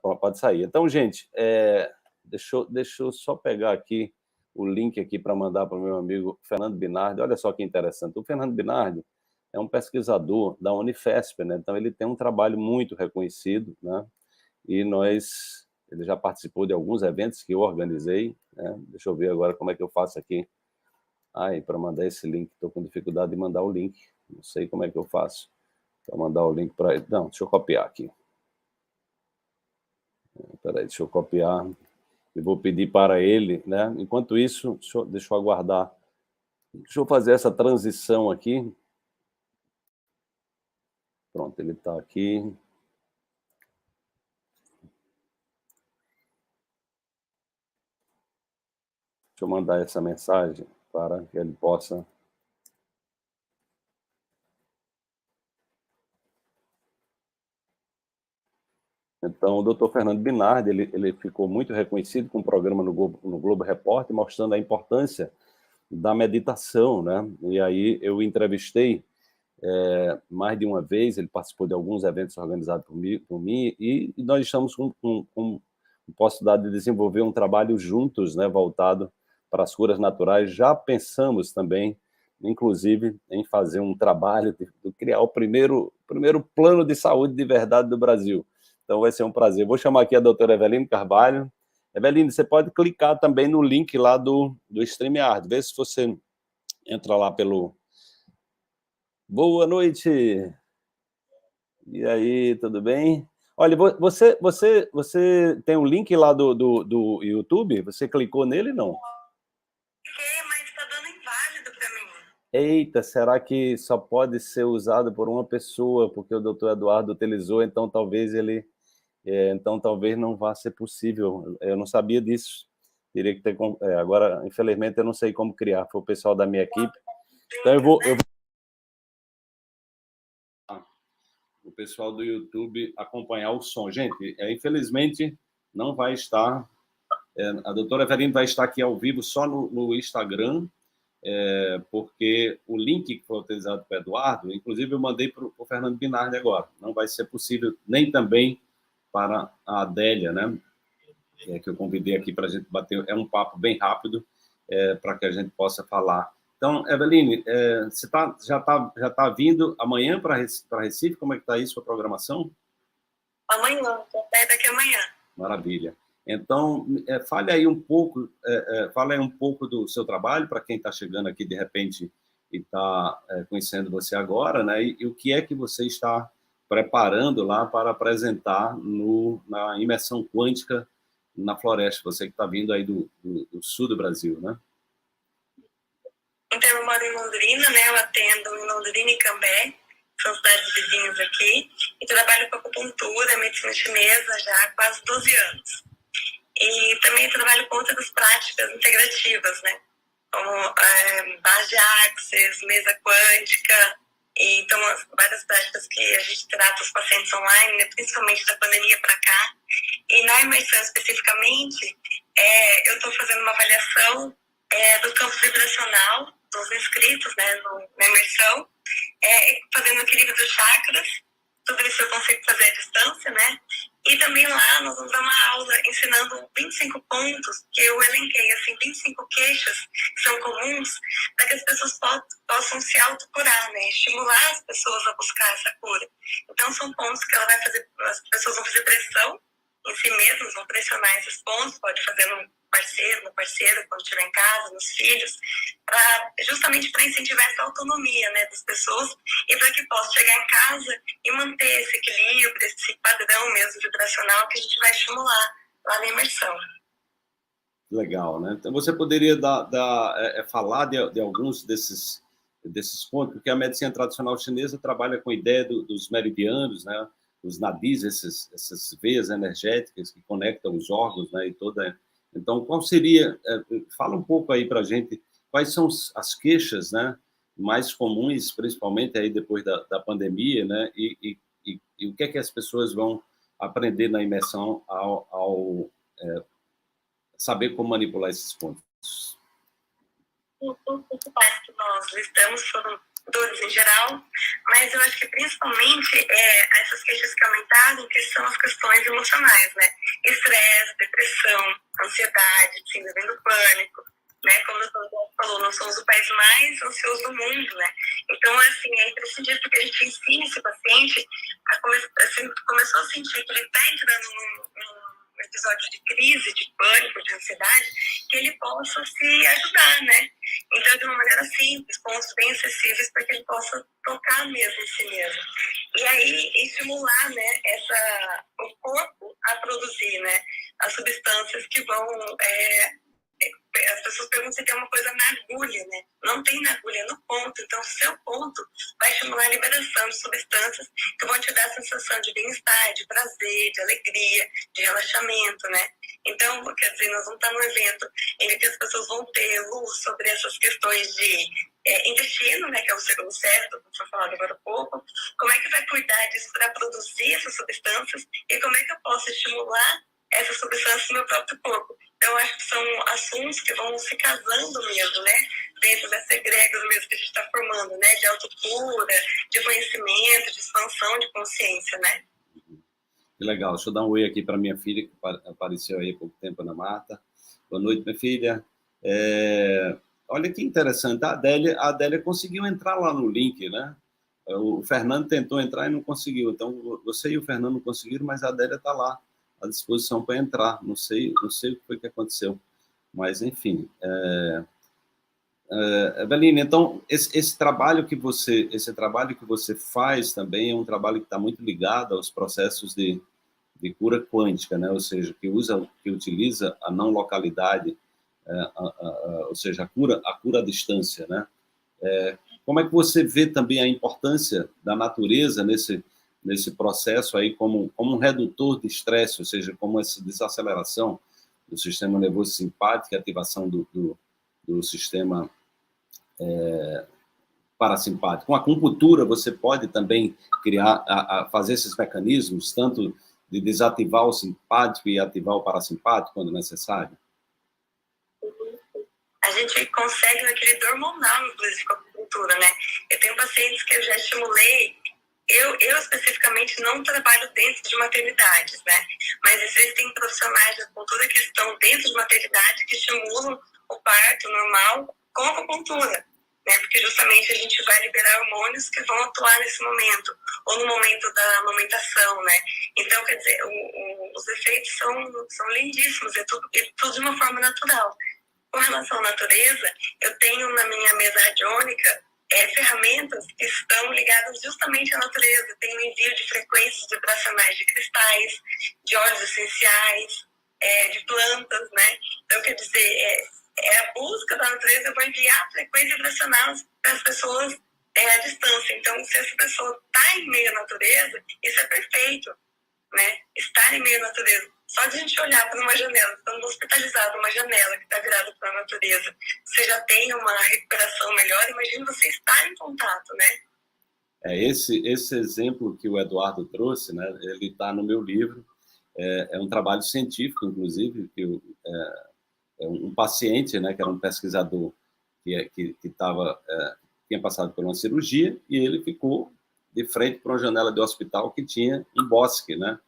Pode sair. Então, gente, deixa eu só pegar aqui o link aqui para mandar para o meu amigo Fernando Binardi. Olha só que interessante. O Fernando Binardi é um pesquisador da Unifesp, né? Então ele tem um trabalho muito reconhecido, né? E ele já participou de alguns eventos que eu organizei, né? Deixa eu ver agora como é que eu faço aqui. Para mandar esse link, estou com dificuldade de mandar o link. Não sei como é que eu faço para mandar o link para ele. Não, deixa eu copiar aqui. Espera aí, deixa eu copiar. Eu vou pedir para ele, né? Enquanto isso, deixa eu aguardar. Deixa eu fazer essa transição aqui. Pronto, ele está aqui. Deixa eu mandar essa mensagem para que ele possa... Então, o doutor Fernando Binardi, ele ficou muito reconhecido com um programa no Globo Repórter, mostrando a importância da meditação, né? E aí eu entrevistei mais de uma vez, ele participou de alguns eventos organizados por mim e nós estamos com possibilidade de desenvolver um trabalho juntos, né, voltado para as curas naturais. Já pensamos também, inclusive, em fazer um trabalho de criar o primeiro plano de saúde de verdade do Brasil. Então vai ser um prazer. Vou chamar aqui a doutora Eveline Carvalho. Eveline, você pode clicar também no link lá do StreamYard. Vê se você entra lá pelo... Boa noite! E aí, tudo bem? Olha, você tem um link lá do YouTube? Você clicou nele, não? Cliquei, mas está dando inválido para mim. Eita, será que só pode ser usado por uma pessoa, porque o doutor Eduardo utilizou, então talvez não vá ser possível. Eu não sabia disso. Teria que ter... agora, infelizmente, eu não sei como criar. Foi o pessoal da minha equipe. Então, eu vou... O pessoal do YouTube acompanhar o som. Gente, infelizmente, não vai estar... a doutora Eveline vai estar aqui ao vivo só no Instagram, porque o link que foi utilizado para o Eduardo, inclusive eu mandei para o Fernando Binardi agora. Não vai ser possível, nem também para a Adélia, né? Que eu convidei aqui para a gente bater. É um papo bem rápido, para que a gente possa falar. Então, Eveline, você já tá vindo amanhã para Recife? Como é que está aí sua programação? Amanhã, até daqui amanhã. Maravilha. Então, fale aí um pouco do seu trabalho, para quem está chegando aqui de repente e está conhecendo você agora, né? E o que é que você está preparando lá para apresentar na imersão quântica na floresta, você que está vindo aí do sul do Brasil, né? Então, eu moro em Londrina, né? Eu atendo em Londrina e Cambé, são cidades vizinhas aqui, e trabalho com acupuntura, medicina chinesa já há quase 12 anos. E também trabalho com outras práticas integrativas, né? Como base de axis, mesa quântica, e então várias práticas que a gente trata os pacientes online, né? Principalmente da pandemia para cá. E na imersão especificamente, eu estou fazendo uma avaliação do campo vibracional dos inscritos, né, na imersão, fazendo o equilíbrio dos chakras. Tudo isso eu consigo fazer à distância, né? E também lá nós vamos dar uma aula ensinando ensinando 25 pontos, que eu elenquei, assim, 25 queixas que são comuns, para que as pessoas possam se autocurar, né? Estimular as pessoas a buscar essa cura. Então, são pontos que ela vai fazer, as pessoas vão fazer pressão em si mesmas, vão pressionar esses pontos, pode fazer no parceiro, no parceiro, quando estiver em casa, nos filhos, justamente para incentivar essa autonomia, né, das pessoas e para que possa chegar em casa e manter esse equilíbrio, esse padrão mesmo vibracional que a gente vai estimular lá na imersão. Legal, né? Então você poderia falar de alguns desses pontos, porque a medicina tradicional chinesa trabalha com a ideia dos meridianos, né? Os nadis, essas veias energéticas que conectam os órgãos, né? E toda. Então, qual seria? Fala um pouco aí para a gente quais são as queixas, né? Mais comuns, principalmente aí depois da pandemia, né? E o que é que as pessoas vão aprender na imersão ao saber como manipular esses pontos? Os principais que nós listamos foram dores em geral, mas eu acho que principalmente essas queixas que aumentaram, que são as questões emocionais, né? Estresse, depressão, ansiedade, síndrome do pânico, né? Como o doutor falou, nós somos o país mais ansioso do mundo, né? Então, assim, é imprescindível que a gente ensine esse paciente começou a sentir que ele está entrando num episódio de crise, de pânico, de ansiedade, que ele possa se ajudar, né? Então, de uma maneira simples, pontos bem acessíveis para que ele possa tocar mesmo em si mesmo. E aí, estimular, né, o corpo a produzir, né, as substâncias que vão... as pessoas perguntam se tem uma coisa na agulha, né? Não tem na agulha, é no ponto. Então, o seu ponto vai estimular a liberação de substâncias que vão te dar a sensação de bem-estar, de prazer, de alegria, de relaxamento, né? Então, quer dizer, nós vamos estar num evento em que as pessoas vão ter luz sobre essas questões de intestino, né? Que é o segundo cérebro, como foi falado agora há pouco. Como é que vai cuidar disso para produzir essas substâncias e como é que eu posso estimular essas substâncias no meu próprio corpo. Então, acho que são assuntos que vão se casando mesmo, né? Dentro dessa egrégora mesmo que a gente está formando, né? De autocura, de conhecimento, de expansão de consciência, né? Que legal. Deixa eu dar um oi aqui para minha filha, que apareceu aí há pouco tempo, Ana Marta. Boa noite, minha filha. Olha que interessante. A Adélia conseguiu entrar lá no link, né? O Fernando tentou entrar e não conseguiu. Então, você e o Fernando conseguiram, mas a Adélia está lá à disposição para entrar. Não sei o que foi que aconteceu, mas enfim. Eveline, então esse trabalho que você faz também é um trabalho que está muito ligado aos processos de cura quântica, né? Ou seja, que utiliza a não localidade, ou seja, a cura à distância, né? Como é que você vê também a importância da natureza nesse processo aí como um redutor de estresse, ou seja, como essa desaceleração do sistema nervoso simpático e ativação do sistema parasimpático. Com a acupuntura, você pode também fazer esses mecanismos, tanto de desativar o simpático e ativar o parasimpático quando necessário? A gente consegue um equilíbrio hormonal, inclusive, com a acupuntura, né? Eu tenho pacientes que eu já estimulei. Eu especificamente não trabalho dentro de maternidades, né? Mas existem profissionais de acupuntura que estão dentro de maternidade que estimulam o parto normal com a acupuntura, né? Porque justamente a gente vai liberar hormônios que vão atuar nesse momento, ou no momento da amamentação, né? Então, quer dizer, os efeitos são lindíssimos, é tudo de uma forma natural. Com relação à natureza, eu tenho na minha mesa radiônica ferramentas que estão ligadas justamente à natureza. Tem o envio de frequências vibracionais de cristais, de óleos essenciais, de plantas, né? Então, quer dizer, a busca da natureza, eu vou enviar frequências vibracionais para as pessoas à distância. Então, se essa pessoa está em meio à natureza, isso é perfeito, né? Estar em meio à natureza. Só de a gente olhar para uma janela, estando hospitalizado, uma janela que está virada para a natureza, você já tem uma recuperação melhor, imagina você estar em contato, né? Esse exemplo que o Eduardo trouxe, né, ele está no meu livro, é um trabalho científico, inclusive, que um paciente, né, que era um pesquisador que tinha passado por uma cirurgia, e ele ficou de frente para uma janela de hospital que tinha um bosque, né?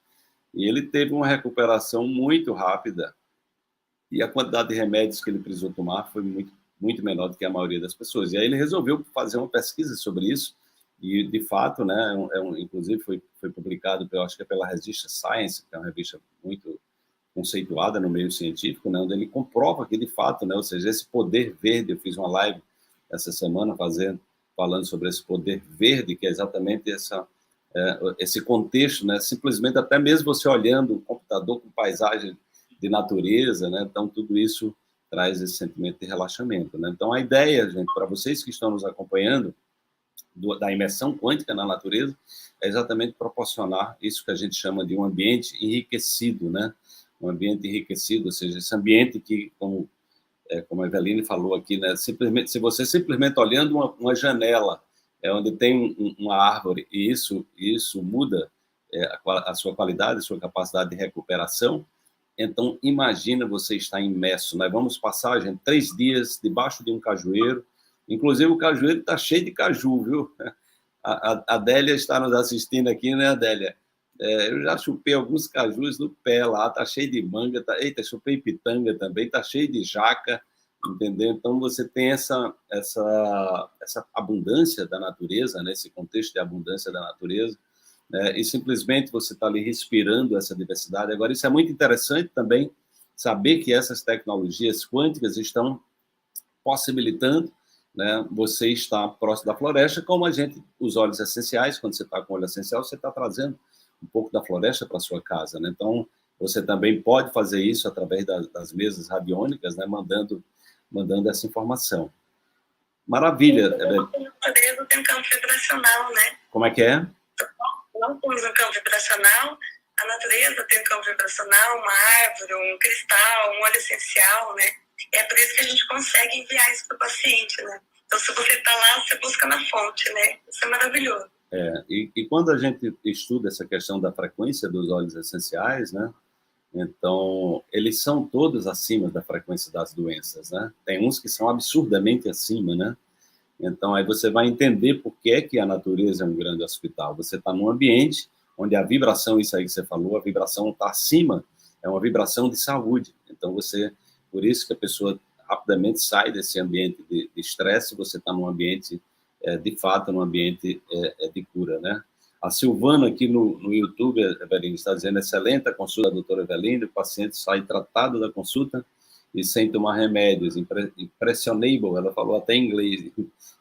E ele teve uma recuperação muito rápida e a quantidade de remédios que ele precisou tomar foi muito, muito menor do que a maioria das pessoas. E aí ele resolveu fazer uma pesquisa sobre isso e, de fato, né, inclusive foi publicado, eu acho que é pela revista Science, que é uma revista muito conceituada no meio científico, né, onde ele comprova que, de fato, né, ou seja, esse poder verde, eu fiz uma live essa semana falando sobre esse poder verde, que é exatamente esse contexto, né, simplesmente até mesmo você olhando o computador com paisagem de natureza, né, então tudo isso traz esse sentimento de relaxamento, né? Então a ideia, gente, para vocês que estão nos acompanhando, da imersão quântica na natureza, é exatamente proporcionar isso que a gente chama de um ambiente enriquecido, né? Um ambiente enriquecido, ou seja, esse ambiente que, como a Eveline falou aqui, né? Se você simplesmente olhando uma janela, onde tem uma árvore, e isso muda a sua qualidade, a sua capacidade de recuperação, então imagina você estar imerso. Nós vamos passar, gente, 3 dias debaixo de um cajueiro. Inclusive, o cajueiro está cheio de caju, viu? A Adélia está nos assistindo aqui, né, Adélia? Eu já chupei alguns cajus no pé lá, está cheio de manga. Eita, chupei pitanga também, está cheio de jaca, entendeu? Então, você tem essa abundância da natureza, né? Esse contexto de abundância da natureza, né? E simplesmente você está ali respirando essa diversidade. Agora, isso é muito interessante também, saber que essas tecnologias quânticas estão possibilitando, né, você está próximo da floresta, como os óleos essenciais, quando você está com óleo essencial, você está trazendo um pouco da floresta para a sua casa, né? Então, você também pode fazer isso através das mesas radiônicas, né, mandando essa informação. Maravilha. A tem um campo vibracional, né? Como é que é? Nós temos um campo vibracional, a natureza tem um campo vibracional, uma árvore, um cristal, um óleo essencial, né? É por isso que a gente consegue enviar isso para o paciente, né? Então, se você está lá, você busca na fonte, né? Isso é maravilhoso. E quando a gente estuda essa questão da frequência dos óleos essenciais, né? Então, eles são todos acima da frequência das doenças, né? Tem uns que são absurdamente acima, né? Então, aí você vai entender por que é que a natureza é um grande hospital. Você está num ambiente onde a vibração, isso aí que você falou, a vibração está acima, é uma vibração de saúde. Então, por isso que a pessoa rapidamente sai desse ambiente de estresse, você está num ambiente, de fato, num ambiente de cura, né? A Silvana aqui no YouTube, Eveline, está dizendo, excelente a consulta da doutora Eveline, o paciente sai tratado da consulta e sem tomar remédios, impressionável, ela falou até em inglês,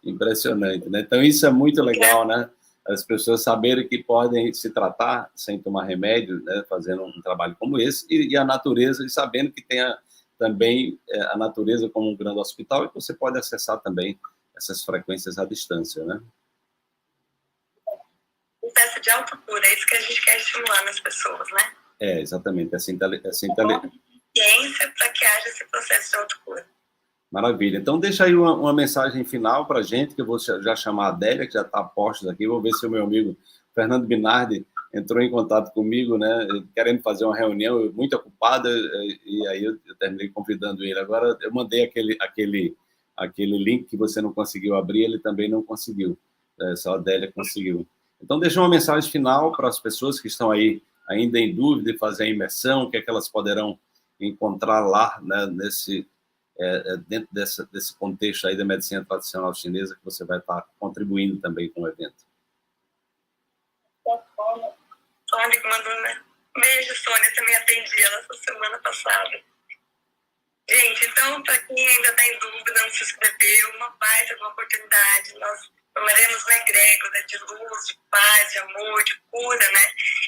impressionante, né? Então, isso é muito legal, né? As pessoas saberem que podem se tratar sem tomar remédio, né? Fazendo um trabalho como esse, e a natureza, e sabendo que tem também a natureza como um grande hospital, e você pode acessar também essas frequências à distância, né? Um teste de autocura, é isso que a gente quer estimular nas pessoas, né? Exatamente, ciência para que haja esse processo de autocura. Maravilha. Então, deixa aí uma mensagem final para a gente, que eu vou já chamar a Adélia, que já está a postos aqui. Vou ver se o meu amigo Fernando Binardi entrou em contato comigo, né, querendo fazer uma reunião, muito ocupada, e aí eu terminei convidando ele. Agora, eu mandei aquele link que você não conseguiu abrir, ele também não conseguiu. Só a Adélia conseguiu. Então, deixa uma mensagem final para as pessoas que estão aí ainda em dúvida de fazer a imersão, o que é que elas poderão encontrar lá, né, dentro desse contexto aí da medicina tradicional chinesa, que você vai estar contribuindo também com o evento. Sônia, mandou, né? Beijo, Sônia, também atendi ela essa semana passada. Gente, então, para quem ainda está em dúvida, não se inscreveu, uma baita de uma oportunidade. Nós tomaremos uma egrégora de luz, de paz, de amor, de cura, né?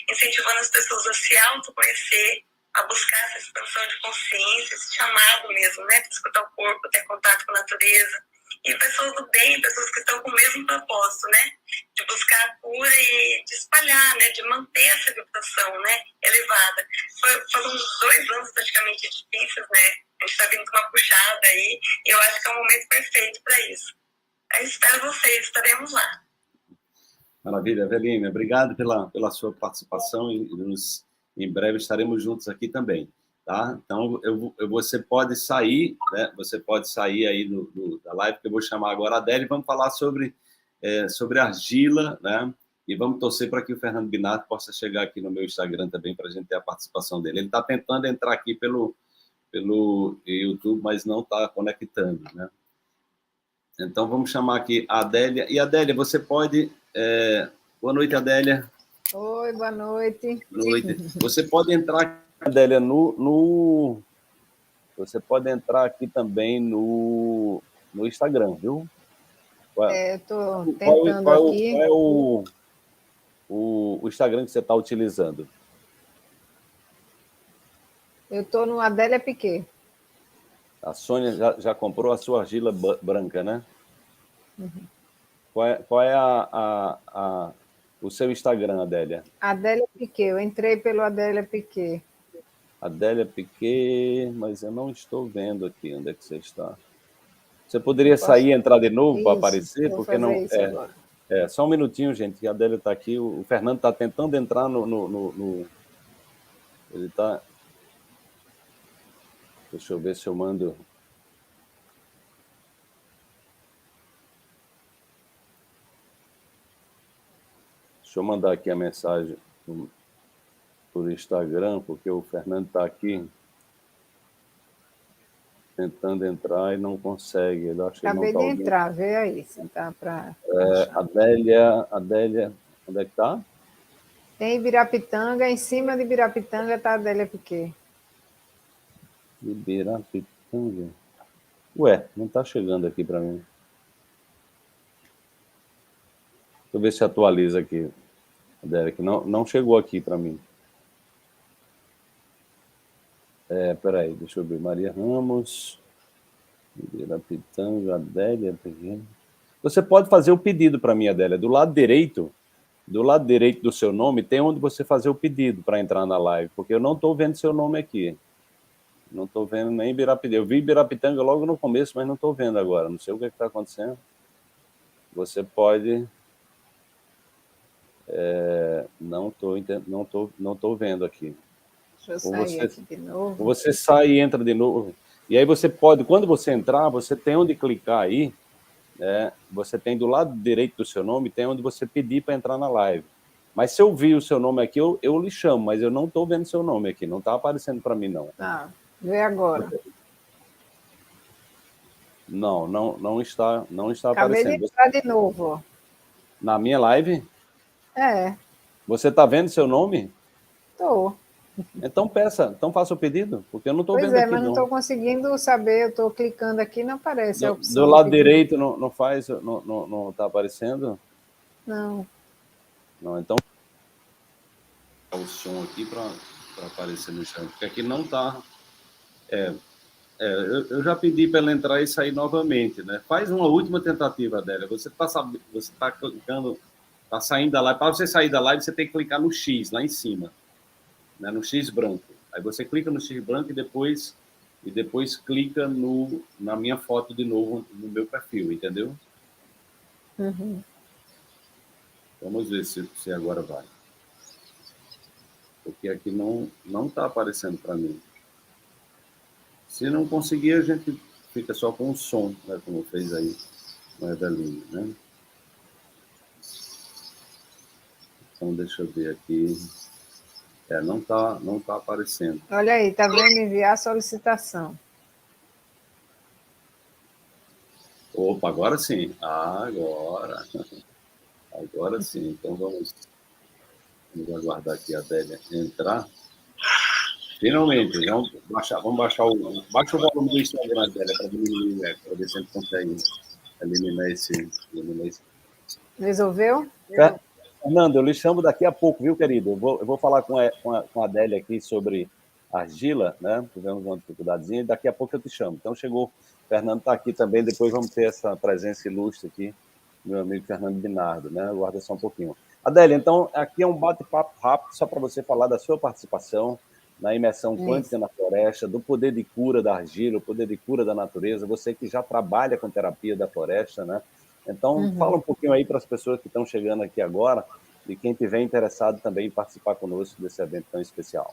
Incentivando as pessoas a se autoconhecer, a buscar essa expansão de consciência, esse chamado mesmo, né? Para escutar o corpo, ter contato com a natureza. E pessoas do bem, pessoas que estão com o mesmo propósito, né? De buscar a cura e de espalhar, né? De manter essa vibração, né? Elevada. Foram uns 2 anos praticamente difíceis, né? A gente está vindo com uma puxada aí, e eu acho que é um momento perfeito para isso. Eu espero vocês, estaremos lá. Maravilha, Eveline, obrigado pela sua participação e em breve estaremos juntos aqui também, tá? Então, você pode sair, né? Você pode sair aí da live, que eu vou chamar agora a Adélia, e vamos falar sobre argila, né? E vamos torcer para que o Fernando Binardo possa chegar aqui no meu Instagram também, para a gente ter a participação dele. Ele está tentando entrar aqui pelo YouTube, mas não está conectando, né? Então, vamos chamar aqui a Adélia. E, Adélia, você pode... Boa noite, Adélia. Oi, boa noite. Boa noite. Você pode entrar, Adélia, Você pode entrar aqui também no Instagram, viu? Estou tentando aqui. Qual é o Instagram que você está utilizando? Eu estou no Adélia Piquet. A Sônia já comprou a sua argila branca, né? Uhum. Qual é o seu Instagram, Adélia? Adélia Piquet. Eu entrei pelo Adélia Piquet. Adélia Piquet, mas eu não estou vendo aqui onde é que você está. Você poderia sair e entrar de novo para aparecer? Porque não é. Só um minutinho, gente, que a Adélia está aqui. O Fernando está tentando entrar no... Ele está... Deixa eu ver se eu mando... Deixa eu mandar aqui a mensagem por Instagram, porque o Fernando está aqui tentando entrar e não consegue. Ele acha Acabei que não de entrar, vê aí se tá para... Adélia, onde é que está? Tem Ibirapitanga, em cima de Ibirapitanga está a Adélia Piquet. Ibirapitanga? Ué, não está chegando aqui para mim. Deixa eu ver se atualiza aqui, Adélia, que não chegou aqui para mim. Peraí, deixa eu ver. Maria Ramos, Ibirapitanga, Adélia. Você pode fazer o pedido para mim, Adélia. Do lado direito do seu nome, tem onde você fazer o pedido para entrar na live, porque eu não estou vendo seu nome aqui. Não estou vendo nem Ibirapitanga. Eu vi Ibirapitanga logo no começo, mas não estou vendo agora. Não sei o que está acontecendo. Você pode... não estou vendo aqui. Deixa eu sair aqui de novo. Você sai e entra de novo. E aí você pode, quando você entrar, você tem onde clicar aí, você tem do lado direito do seu nome, tem onde você pedir para entrar na live. Mas se eu vi o seu nome aqui, eu lhe chamo, mas eu não estou vendo seu nome aqui, não está aparecendo para mim, não. Tá, vê agora. Não está aparecendo. Acabei de entrar de novo. Ó. Na minha live? Você está vendo seu nome? Estou. Então faça o pedido, porque eu não estou vendo aqui, mas não estou conseguindo saber, eu estou clicando aqui, não aparece a opção. Do lado direito não está aparecendo? Não. Não, então... o som aqui para aparecer no chat, porque aqui não está... eu já pedi para ela entrar e sair novamente, né? Faz uma última tentativa, Adélia. Você está clicando, está saindo da live. Para você sair da live, você tem que clicar no X, lá em cima. Né, no X branco. Aí você clica no X branco e depois clica na minha foto de novo, no meu perfil, entendeu? Uhum. Vamos ver se agora vai. Porque aqui não está aparecendo para mim. Se não conseguir, a gente fica só com o som, né, como fez aí com a Eveline, né? Então, deixa eu ver aqui. Não tá aparecendo. Olha aí, tá vendo enviar solicitação. Opa, agora sim. Agora sim. Então vamos aguardar aqui a Adélia entrar. Finalmente, vamos baixar baixa o volume do Instagram, Adélia, para diminuir, para ver se a gente consegue eliminar esse. Resolveu? Fernando, eu lhe chamo daqui a pouco, viu, querido? Eu vou falar com a Adélia aqui sobre argila, né? Tivemos uma dificuldadezinha, e daqui a pouco eu te chamo. Então, chegou, o Fernando está aqui também, depois vamos ter essa presença ilustre aqui, meu amigo Fernando Binardo, né? Aguarda só um pouquinho. Adélia, então, aqui é um bate-papo rápido, só para você falar da sua participação na imersão quântica na floresta, do poder de cura da argila, o poder de cura da natureza, você que já trabalha com terapia da floresta, né? Então, fala um pouquinho aí para as pessoas que estão chegando aqui agora e quem estiver interessado também em participar conosco desse evento tão especial.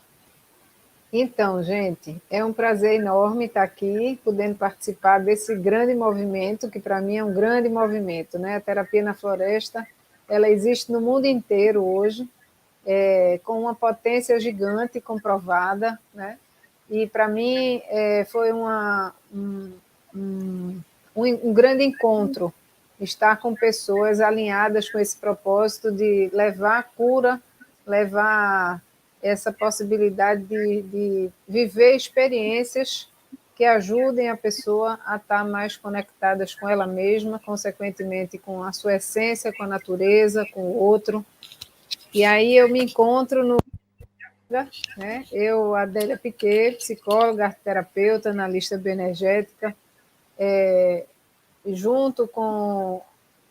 Então, gente, é um prazer enorme estar aqui, podendo participar desse grande movimento, que para mim é um grande movimento, né? A terapia na floresta ela existe no mundo inteiro hoje, com uma potência gigante comprovada, né? E, para mim, foi um grande encontro estar com pessoas alinhadas com esse propósito de levar a cura, levar essa possibilidade de viver experiências que ajudem a pessoa a estar mais conectadas com ela mesma, consequentemente com a sua essência, com a natureza, com o outro. E aí eu me encontro no... né? Eu, Adélia Piquet, psicóloga, arteterapeuta, analista bioenergética, junto com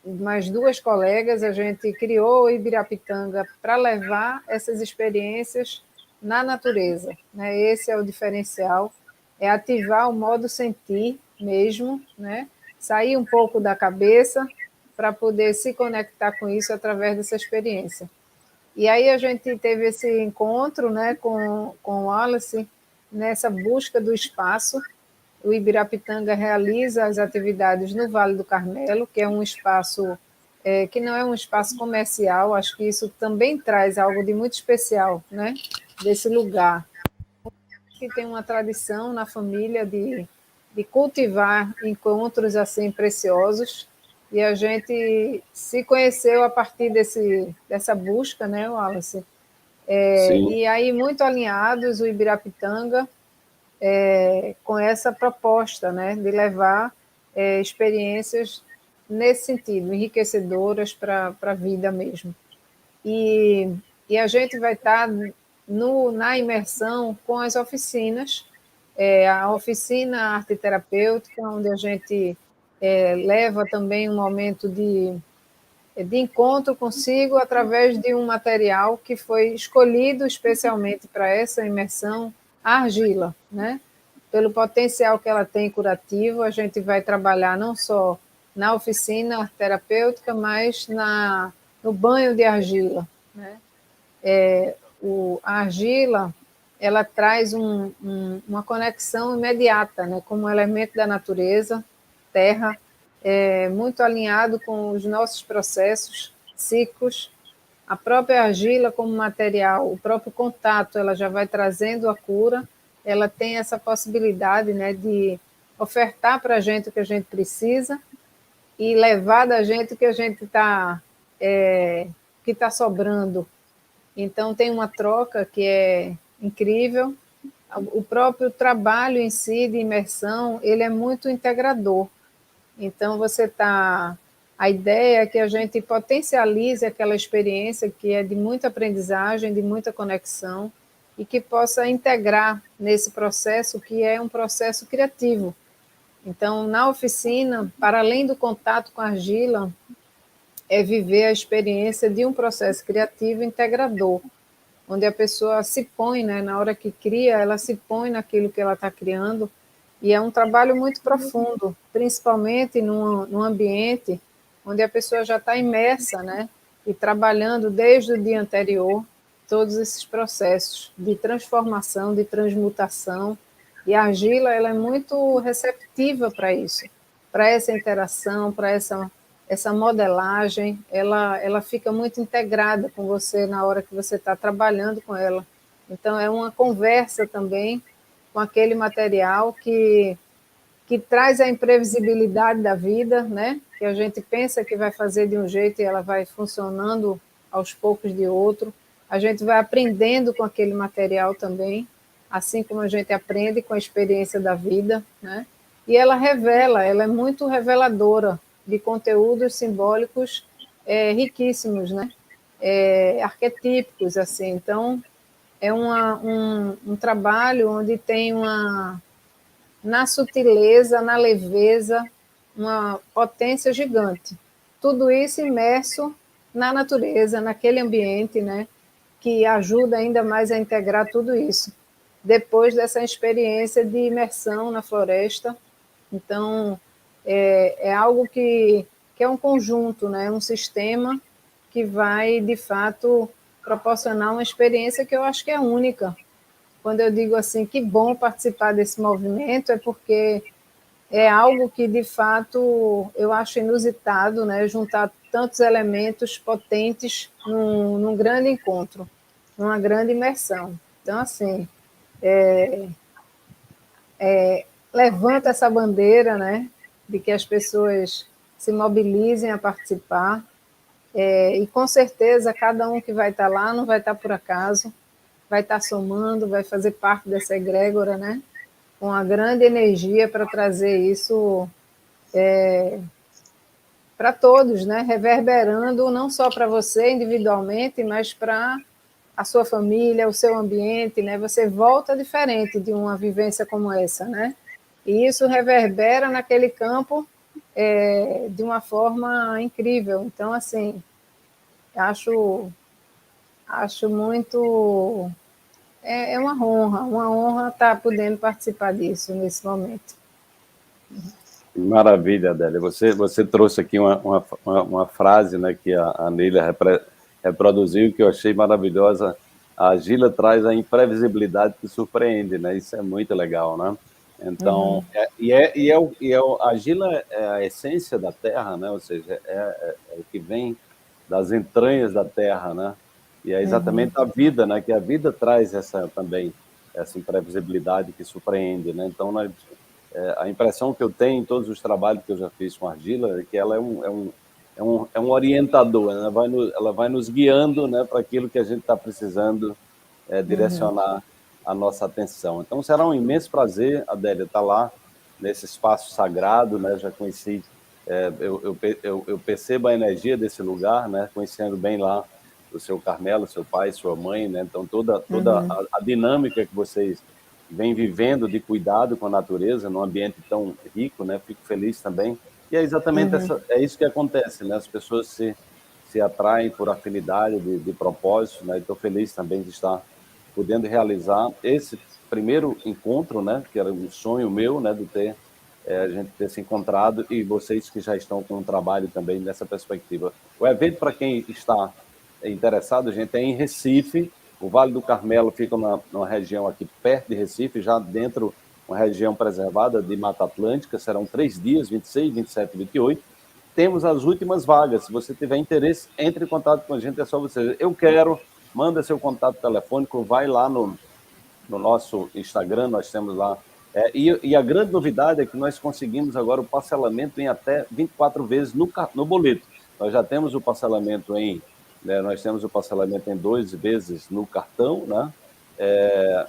mais duas colegas, a gente criou o Ibirapitanga para levar essas experiências na natureza, né? Esse é o diferencial, é ativar o modo sentir mesmo, né? Sair um pouco da cabeça para poder se conectar com isso através dessa experiência. E aí a gente teve esse encontro, né, com o Wallace nessa busca do espaço. O Ibirapitanga realiza as atividades no Vale do Carmelo, que é um espaço que não é um espaço comercial, acho que isso também traz algo de muito especial, né, desse lugar, que tem uma tradição na família de cultivar encontros assim preciosos, e a gente se conheceu a partir dessa busca, né, Wallace? E aí, muito alinhados, o Ibirapitanga, com essa proposta, né, de levar experiências nesse sentido, enriquecedoras para a vida mesmo. E a gente vai estar na imersão com as oficinas, a oficina arte terapêutica, onde a gente leva também um momento de encontro consigo através de um material que foi escolhido especialmente para essa imersão, a argila, né? Pelo potencial que ela tem curativo, a gente vai trabalhar não só na oficina terapêutica, mas no banho de argila, né? A argila, ela traz uma conexão imediata, né, como elemento da natureza, terra, muito alinhado com os nossos processos, ciclos. A própria argila como material, o próprio contato, ela já vai trazendo a cura, ela tem essa possibilidade, né, de ofertar para a gente o que a gente precisa e levar da gente o que a gente que está sobrando. Então, tem uma troca que é incrível. O próprio trabalho em si, de imersão, ele é muito integrador. Então, a ideia é que a gente potencialize aquela experiência que é de muita aprendizagem, de muita conexão, e que possa integrar nesse processo, que é um processo criativo. Então, na oficina, para além do contato com a argila, é viver a experiência de um processo criativo integrador, onde a pessoa se põe, né, na hora que cria, ela se põe naquilo que ela está criando, e é um trabalho muito profundo, principalmente num ambiente onde a pessoa já está imersa, né, e trabalhando desde o dia anterior todos esses processos de transformação, de transmutação, e a argila ela é muito receptiva para isso, para essa interação, para essa modelagem, ela fica muito integrada com você na hora que você está trabalhando com ela. Então, é uma conversa também com aquele material que traz a imprevisibilidade da vida, né? Que a gente pensa que vai fazer de um jeito e ela vai funcionando aos poucos de outro. A gente vai aprendendo com aquele material também, assim como a gente aprende com a experiência da vida, né? E ela é muito reveladora de conteúdos simbólicos riquíssimos, né? Arquetípicos, assim. Então, é um trabalho onde tem na sutileza, na leveza, uma potência gigante. Tudo isso imerso na natureza, naquele ambiente, né? Que ajuda ainda mais a integrar tudo isso. Depois dessa experiência de imersão na floresta, então, é algo que é um conjunto, né? Um sistema que vai, de fato, proporcionar uma experiência que eu acho que é única. Quando eu digo assim, que bom participar desse movimento, é porque é algo que, de fato, eu acho inusitado, né? Juntar tantos elementos potentes num grande encontro, numa grande imersão. Então, assim, levanta essa bandeira, né, de que as pessoas se mobilizem a participar, e com certeza cada um que vai estar lá não vai estar por acaso, vai estar somando, vai fazer parte dessa egrégora, né, com a grande energia para trazer isso para todos, né, reverberando não só para você individualmente, mas para a sua família, o seu ambiente, né, você volta diferente de uma vivência como essa, né, e isso reverbera naquele campo de uma forma incrível. Então, assim, acho muito... É uma honra estar podendo participar disso nesse momento. Maravilha, Adélia. Você trouxe aqui uma frase, né, que a Neila reproduziu, que eu achei maravilhosa. A Gila traz a imprevisibilidade que surpreende, né? Isso é muito legal, né? Então, a Gila é a essência da Terra, né? Ou seja, é o que vem das entranhas da Terra, né? E é exatamente a vida, né? Que a vida traz também essa imprevisibilidade que surpreende, né? Então, a impressão que eu tenho em todos os trabalhos que eu já fiz com a argila é que ela é um orientador, né? Ela vai nos guiando, né, para aquilo que a gente está precisando direcionar a nossa atenção. Então, será um imenso prazer, Adélia, estar lá nesse espaço sagrado, né? Já conheci, eu percebo a energia desse lugar, né? Conhecendo bem lá o seu Carmelo, seu pai, sua mãe, né? Então, toda a dinâmica que vocês vem vivendo de cuidado com a natureza, num ambiente tão rico, né? Fico feliz também. E é exatamente isso que acontece, né? As pessoas se atraem por afinidade de propósito, né? Estou feliz também de estar podendo realizar esse primeiro encontro, né? Que era um sonho meu, né? De a gente ter se encontrado, e vocês que já estão com um trabalho também nessa perspectiva. O evento, para quem está interessado, gente, é em Recife. O Vale do Carmelo fica numa região aqui perto de Recife, já dentro, uma região preservada de Mata Atlântica. Serão 3 dias, 26, 27 e 28. Temos as últimas vagas. Se você tiver interesse, entre em contato com a gente. É só você... Eu quero, manda seu contato telefônico, vai lá no nosso Instagram, nós temos lá. E a grande novidade é que nós conseguimos agora o parcelamento em até 24 vezes no boleto. Nós já temos o parcelamento nós temos o parcelamento em 2 vezes no cartão, né?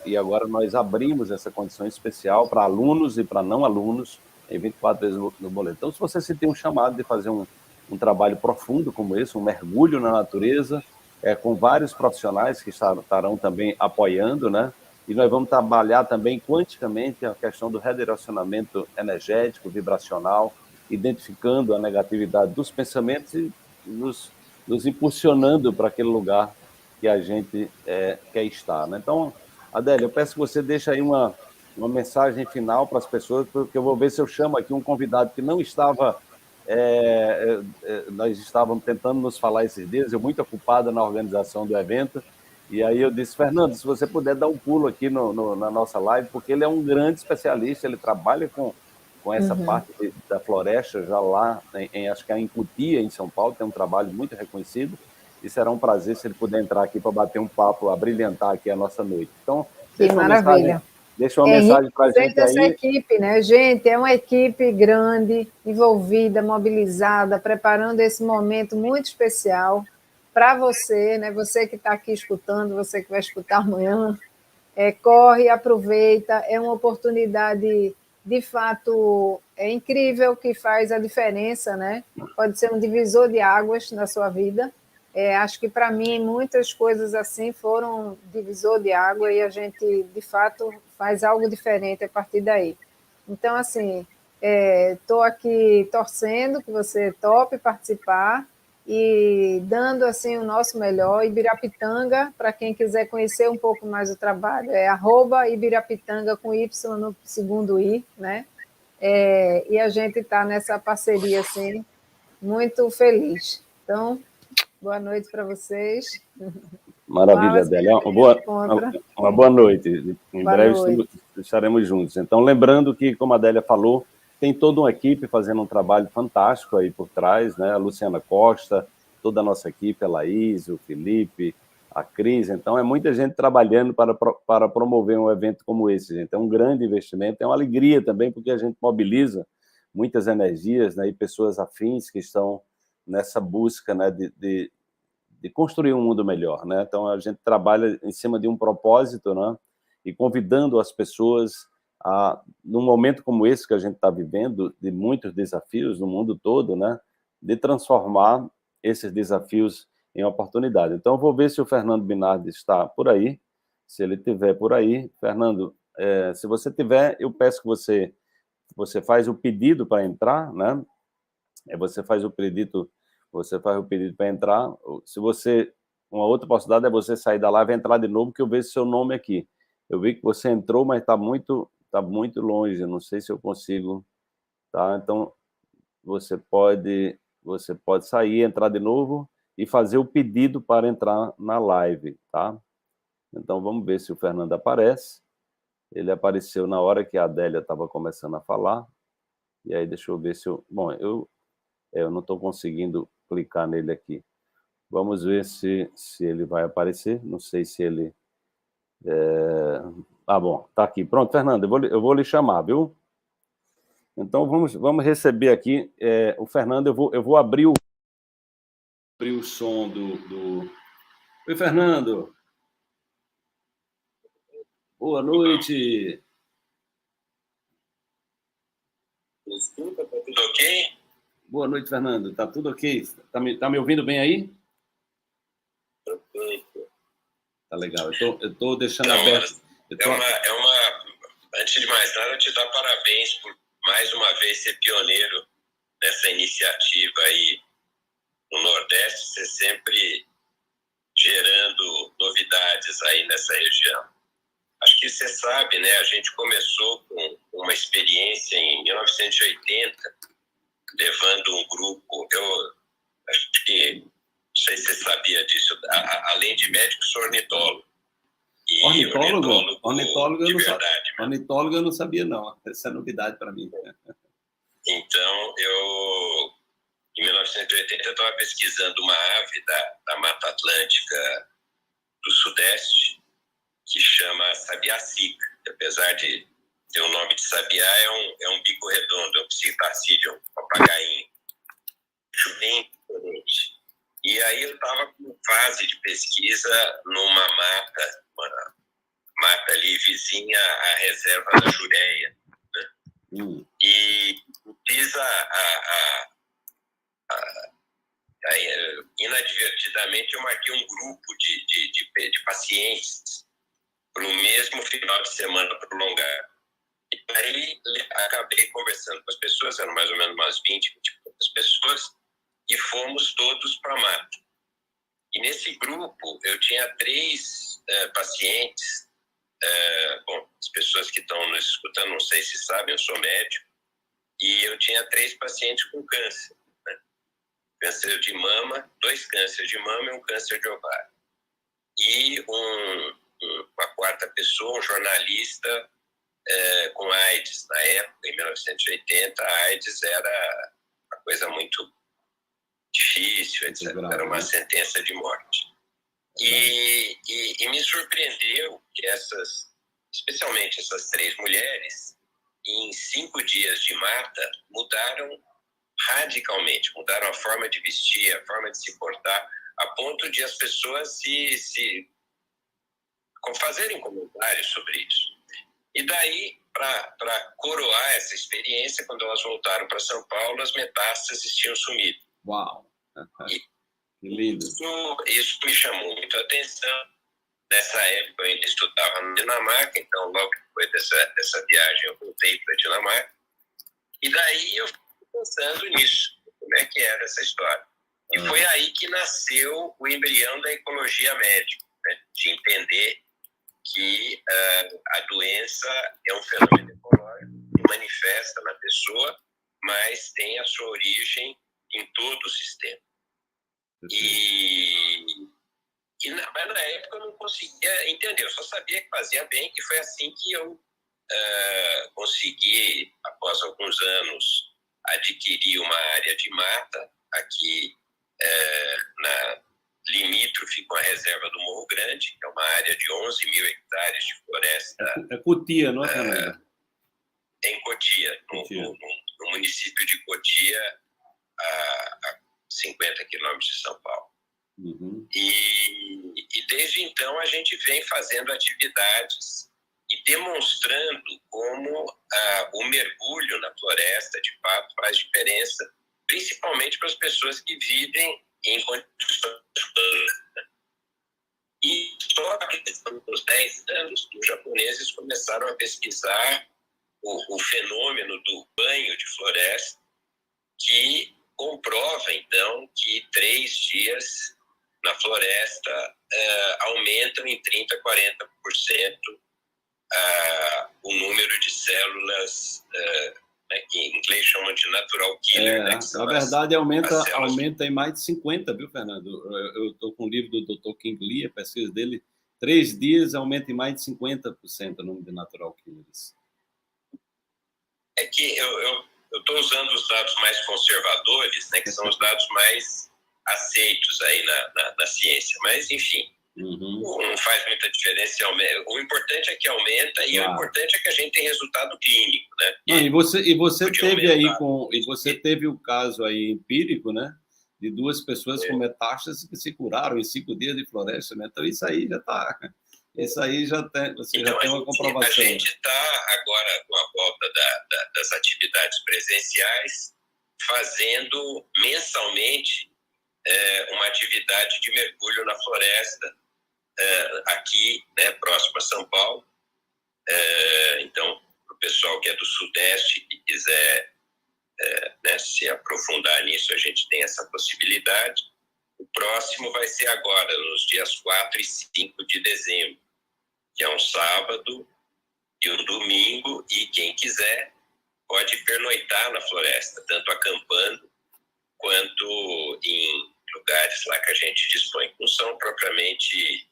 E agora nós abrimos essa condição especial para alunos e para não alunos em 24 vezes no boleto. Então, se você se tem um chamado de fazer um trabalho profundo como esse, um mergulho na natureza, com vários profissionais que estarão também apoiando, né? E nós vamos trabalhar também quanticamente a questão do redirecionamento energético, vibracional, identificando a negatividade dos pensamentos e nos impulsionando para aquele lugar que a gente quer estar, né? Então, Adélia, eu peço que você deixe aí uma mensagem final para as pessoas, porque eu vou ver se eu chamo aqui um convidado que não estava... nós estávamos tentando nos falar esses dias, eu muito ocupado na organização do evento, e aí eu disse, Fernando, se você puder dar um pulo aqui na nossa live, porque ele é um grande especialista, ele trabalha com essa parte da floresta, já lá, acho que é em Cotia, em São Paulo, tem um trabalho muito reconhecido, e será um prazer se ele puder entrar aqui para bater um papo, abrilhantar aqui a nossa noite. Então, que maravilha. Deixa uma mensagem para a gente aí. Essa equipe, né, gente? É uma equipe grande, envolvida, mobilizada, preparando esse momento muito especial para você, né? Você que está aqui escutando, você que vai escutar amanhã, corre, aproveita, é uma oportunidade de fato incrível, que faz a diferença, né? Pode ser um divisor de águas na sua vida. Acho que para mim muitas coisas assim foram divisor de água, e a gente de fato faz algo diferente a partir daí. Então, assim, estou aqui torcendo que você tope participar e dando assim o nosso melhor. Ibirapitanga, para quem quiser conhecer um pouco mais o trabalho, é @Ibirapitanga com Y no segundo I, né? E a gente está nessa parceria assim, muito feliz. Então, boa noite para vocês. Maravilha, Adélia. Uma boa noite. Em breve estaremos juntos. Então, lembrando que, como a Adélia falou, tem toda uma equipe fazendo um trabalho fantástico aí por trás, né? A Luciana Costa, toda a nossa equipe, a Laís, o Felipe, a Cris. Então, é muita gente trabalhando para promover um evento como esse, gente. É um grande investimento, é uma alegria também, porque a gente mobiliza muitas energias, né? E pessoas afins que estão nessa busca, né? De construir um mundo melhor, né? Então, a gente trabalha em cima de um propósito, né? E convidando as pessoas num momento como esse que a gente está vivendo, de muitos desafios no mundo todo, né, de transformar esses desafios em oportunidade. Então, eu vou ver se o Fernando Binardi está por aí. Se ele estiver por aí, Fernando, se você tiver, eu peço que você faz o pedido para entrar, né? Você faz o pedido para entrar. Se você, uma outra possibilidade é você sair da live e entrar de novo, que eu vejo seu nome aqui. Eu vi que você entrou, mas está muito longe. Eu não sei se eu consigo, tá? Então você pode sair, entrar de novo e fazer o pedido para entrar na live, tá? Então vamos ver se o Fernando aparece. Ele apareceu na hora que a Adélia estava começando a falar. E aí deixa eu ver se eu... Bom, eu não estou conseguindo clicar nele aqui. Vamos ver se ele vai aparecer. Não sei se ele... bom, tá aqui. Pronto, Fernando, eu vou lhe chamar, viu? Então, vamos receber aqui o Fernando. Eu vou abrir o som do... Oi, Fernando. Boa noite. Desculpa, tá tudo ok? Boa noite, Fernando. Tá tudo ok? Tá me ouvindo bem aí? Perfeito. Tá legal. Eu tô deixando aberto. Antes de mais nada, eu te dar parabéns por mais uma vez ser pioneiro nessa iniciativa aí no Nordeste, você sempre gerando novidades aí nessa região. Acho que você sabe, né? A gente começou com uma experiência em 1980, levando um grupo. Eu acho que, não sei se você sabia disso, além de médico, sou ornitólogo. Ornitólogo de verdade. Ornitólogo eu não sabia, não. Essa é novidade para mim. Então, em 1980, eu estava pesquisando uma ave da Mata Atlântica do Sudeste, que chama sabiá-cica. Apesar de ter o nome de sabiá, é um bico redondo, é um psitacídeo, um papagainho. Acho bem diferente. E aí eu estava com fase de pesquisa numa mata ali vizinha à reserva da Jureia. Né? E fiz inadvertidamente eu marquei um grupo de pacientes para o mesmo final de semana prolongado. E aí acabei conversando com as pessoas, eram mais ou menos umas 20 e poucas pessoas, e fomos todos para a mata. E nesse grupo eu tinha 3 pacientes. Bom, as pessoas que estão nos escutando, não sei se sabem, eu sou médico, e eu tinha 3 pacientes com câncer. Né? Câncer de mama, 2 cânceres de mama e um câncer de ovário. E uma 4ª pessoa, um jornalista com AIDS. Na época, em 1980, a AIDS era uma coisa muito difícil, etc. Era uma sentença de morte. E me surpreendeu que especialmente essas 3 mulheres, em 5 dias de mata, mudaram radicalmente, mudaram a forma de vestir, a forma de se portar, a ponto de as pessoas se fazerem comentários sobre isso. E daí, para coroar essa experiência, quando elas voltaram para São Paulo, as metástases tinham sumido. Uau! Que lindo. Isso me chamou muito a atenção. Nessa época eu ainda estudava na Dinamarca, então logo depois dessa viagem eu voltei para a Dinamarca. E daí eu fui pensando nisso, como é que era essa história. E foi aí que nasceu o embrião da ecologia médica, né? De entender que a doença é um fenômeno ecológico que manifesta na pessoa, mas tem a sua origem em todo o sistema. Mas na época eu não conseguia entender, eu só sabia que fazia bem, que foi assim que eu consegui, após alguns anos, adquiri uma área de mata aqui na limítrofe com a reserva do Morro Grande, que é uma área de 11 mil hectares de floresta. É Cotia, não é, Fernando? Em Cotia, no município de Cotia, a 50 quilômetros de São Paulo. Uhum. E desde então a gente vem fazendo atividades e demonstrando como o mergulho na floresta, de fato, faz diferença, principalmente para as pessoas que vivem em condições. E só a questão dos 10 anos, os japoneses começaram a pesquisar o fenômeno do banho de floresta, que comprova, então, que 3 dias na floresta aumentam em 30% a 40% o número de células, que em inglês chamam de natural killer. Na verdade, aumenta em mais de 50, viu, Fernando? Eu estou com o livro do Dr. King Lee, a pesquisa dele, 3 dias aumenta em mais de 50% o número de natural killers. É que eu estou usando os dados mais conservadores, né, que são os dados mais aceitos aí na ciência, mas, enfim, não faz muita diferença. O importante é que aumenta, e o importante é que a gente tem resultado clínico, né? E você teve aí teve o caso aí empírico, né, de 2 pessoas com metástases que se curaram em 5 dias de floresta, né? Então isso aí já está... Isso aí já tem uma comprovação. A gente está agora, com a volta das atividades presenciais, fazendo mensalmente uma atividade de mergulho na floresta aqui, né, próximo a São Paulo. Então, para o pessoal que é do Sudeste e quiser se aprofundar nisso, a gente tem essa possibilidade. O próximo vai ser agora, nos dias 4 e 5 de dezembro, que é um sábado e um domingo, e quem quiser pode pernoitar na floresta, tanto acampando quanto em lugares lá que a gente dispõe. Não são propriamente,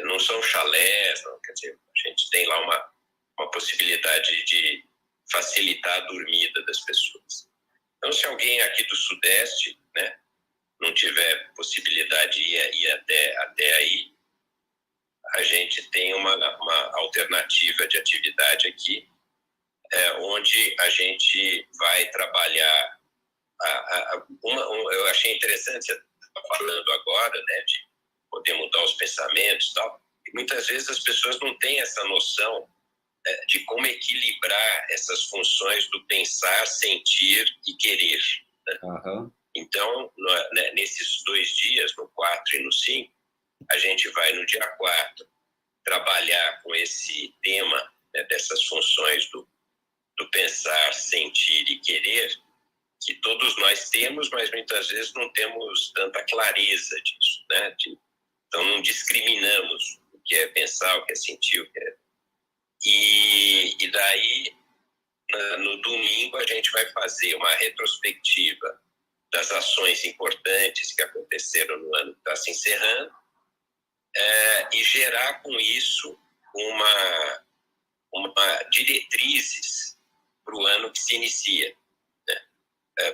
não são chalés, não, quer dizer, a gente tem lá uma possibilidade de facilitar a dormida das pessoas. Então, se alguém aqui do Sudeste, né, não tiver possibilidade de ir até aí, a gente tem uma alternativa de atividade aqui, onde a gente vai trabalhar. Eu achei interessante você estar falando agora, né, de poder mudar os pensamentos e tal. E muitas vezes as pessoas não têm essa noção de como equilibrar essas funções do pensar, sentir e querer. Né? Então, nesses 2 dias, no 4 e no 5, a gente vai, no dia 4, trabalhar com esse tema, né, dessas funções do pensar, sentir e querer, que todos nós temos, mas muitas vezes não temos tanta clareza disso, né? Então, não discriminamos o que é pensar, o que é sentir, o que é... E daí, no domingo, a gente vai fazer uma retrospectiva das ações importantes que aconteceram no ano que está se encerrando, e gerar com isso uma diretrizes para o ano que se inicia, né?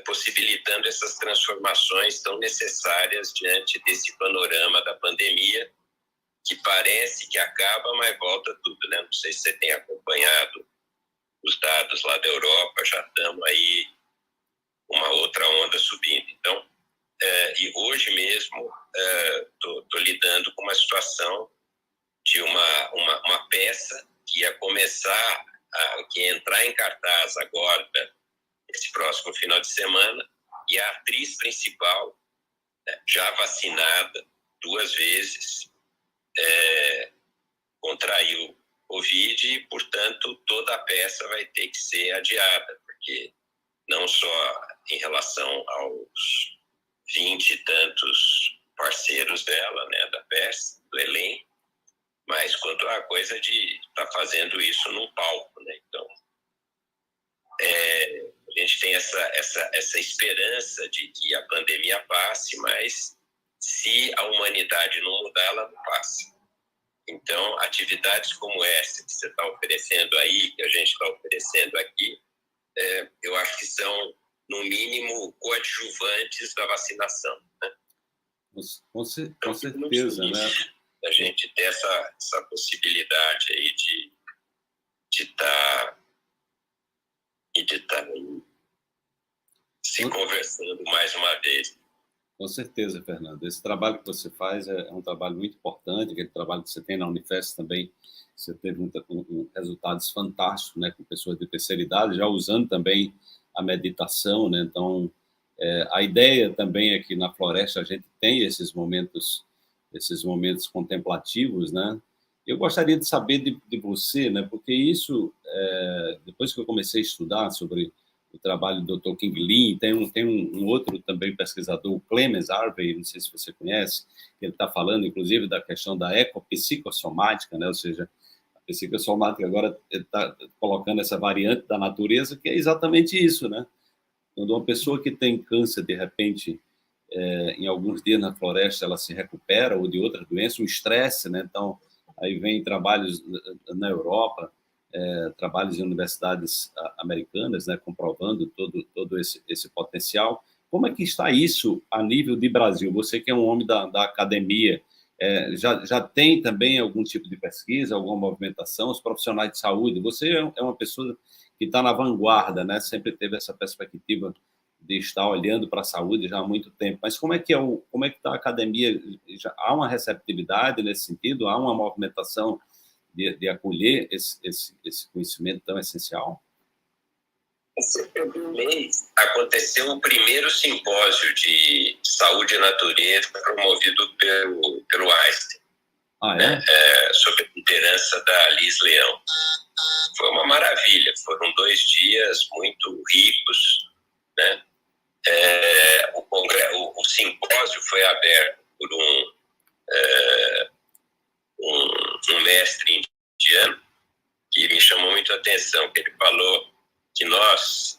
Possibilitando essas transformações tão necessárias diante desse panorama da pandemia, que parece que acaba, mas volta tudo, né? Não sei se você tem acompanhado os dados lá da Europa, já estamos aí uma outra onda subindo. Então, e hoje mesmo estou lidando com uma situação de uma peça que ia começar, que ia entrar em cartaz agora, esse próximo final de semana, e a atriz principal, já vacinada 2 vezes, contraiu Covid e, portanto, toda a peça vai ter que ser adiada, porque não só em relação aos 20 e tantos parceiros dela, né, da peça, do elenco, mas quanto à coisa de estar fazendo isso num palco, né? Então, a gente tem essa esperança de que a pandemia passe, mas se a humanidade não mudar, ela não passa. Então, atividades como essa que você está oferecendo aí, que a gente está oferecendo aqui, eu acho que são, no mínimo, coadjuvantes da vacinação, né? Com certeza, né? A gente ter essa possibilidade aí de estar se conversando mais uma vez. Com certeza, Fernando. Esse trabalho que você faz é um trabalho muito importante, aquele trabalho que você tem na Unifesp também, você teve resultados fantásticos, né, com pessoas de terceira idade, já usando também a meditação, né? Então, a ideia também é que na floresta a gente tem esses momentos contemplativos, né? Eu gostaria de saber de você, né? Porque isso, depois que eu comecei a estudar sobre o trabalho do Dr. King Lee, tem um outro também pesquisador, o Clemens Harvey, não sei se você conhece, que ele está falando, inclusive, da questão da ecopsicossomática, né? Ou seja, a psicossomática agora está colocando essa variante da natureza, que é exatamente isso, né? Quando uma pessoa que tem câncer, de repente, em alguns dias na floresta, ela se recupera, ou de outra doença, o estresse, né? Então, aí vem trabalhos na Europa, trabalhos em universidades americanas, né, comprovando todo esse potencial. Como é que está isso a nível de Brasil? Você que é um homem da academia, já tem também algum tipo de pesquisa, alguma movimentação? Os profissionais de saúde, você é uma pessoa que está na vanguarda, né? Sempre teve essa perspectiva de estar olhando para a saúde já há muito tempo. Mas como é que está a academia? Já há uma receptividade nesse sentido? Há uma movimentação de acolher esse conhecimento tão essencial? Esse mês aconteceu o primeiro simpósio de saúde e natureza promovido pelo Einstein, sob a liderança da Liz Leão. Foi uma maravilha, foram 2 dias muito ricos, né? O simpósio foi aberto por um mestre indiano que me chamou muito a atenção, que ele falou que nós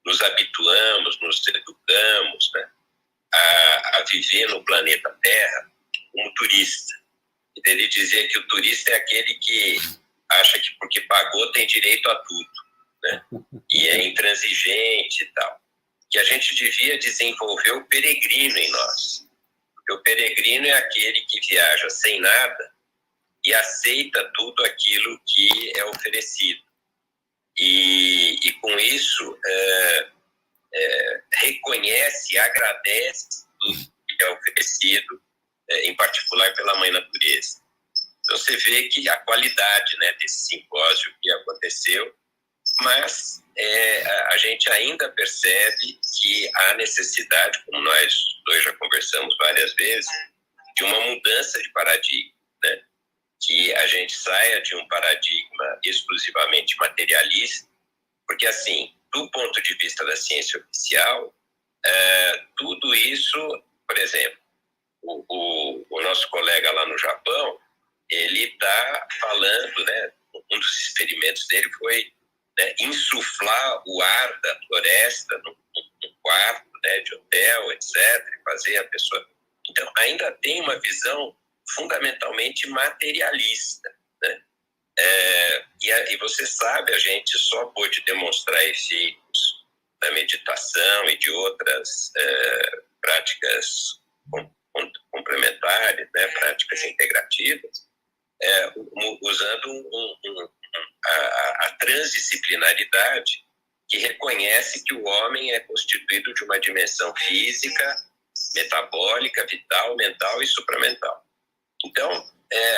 nos habituamos, nos educamos, né, a viver no planeta Terra como turista. E ele dizia que o turista é aquele que acha que porque pagou tem direito a tudo, né, e é intransigente e tal. Que a gente devia desenvolver o peregrino em nós. Porque o peregrino é aquele que viaja sem nada e aceita tudo aquilo que é oferecido. E com isso, reconhece e agradece tudo que é oferecido, em particular pela Mãe Natureza. Então, você vê que a qualidade, né, desse simpósio que aconteceu, mas a gente ainda percebe que há necessidade, como nós dois já conversamos várias vezes, de uma mudança de paradigma, né? Que a gente saia de um paradigma exclusivamente materialista, porque, assim, do ponto de vista da ciência oficial, tudo isso, por exemplo, o nosso colega lá no Japão, ele está falando, né, um dos experimentos dele foi, né, insuflar o ar da floresta num quarto, né, de hotel, etc., e fazer a pessoa... Então, ainda tem uma visão fundamentalmente materialista, né? E você sabe, a gente só pôde demonstrar efeitos da meditação e de outras práticas complementares, né, práticas integrativas, usando a transdisciplinaridade, que reconhece que o homem é constituído de uma dimensão física, metabólica, vital, mental e supramental. Então,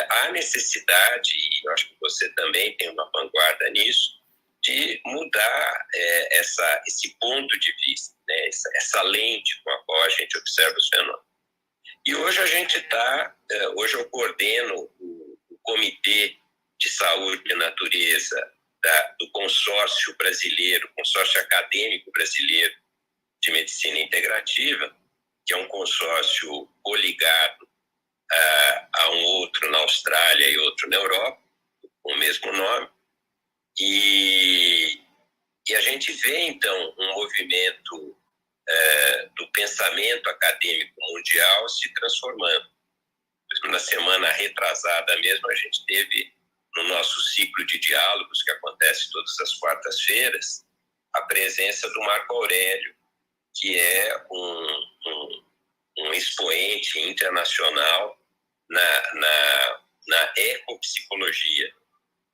há necessidade, e eu acho que você também tem uma vanguarda nisso, de mudar esse ponto de vista, né, essa lente com a qual a gente observa os fenômenos. E hoje a gente hoje eu coordeno o Comitê de Saúde e Natureza do consórcio brasileiro, consórcio acadêmico brasileiro de medicina integrativa, que é um consórcio coligado a um outro na Austrália e outro na Europa, com o mesmo nome. E a gente vê, então, um movimento do pensamento acadêmico mundial se transformando. Na semana retrasada mesmo, a gente teve no nosso ciclo de diálogos, que acontece todas as quartas-feiras, a presença do Marco Aurélio, que é um expoente internacional na ecopsicologia,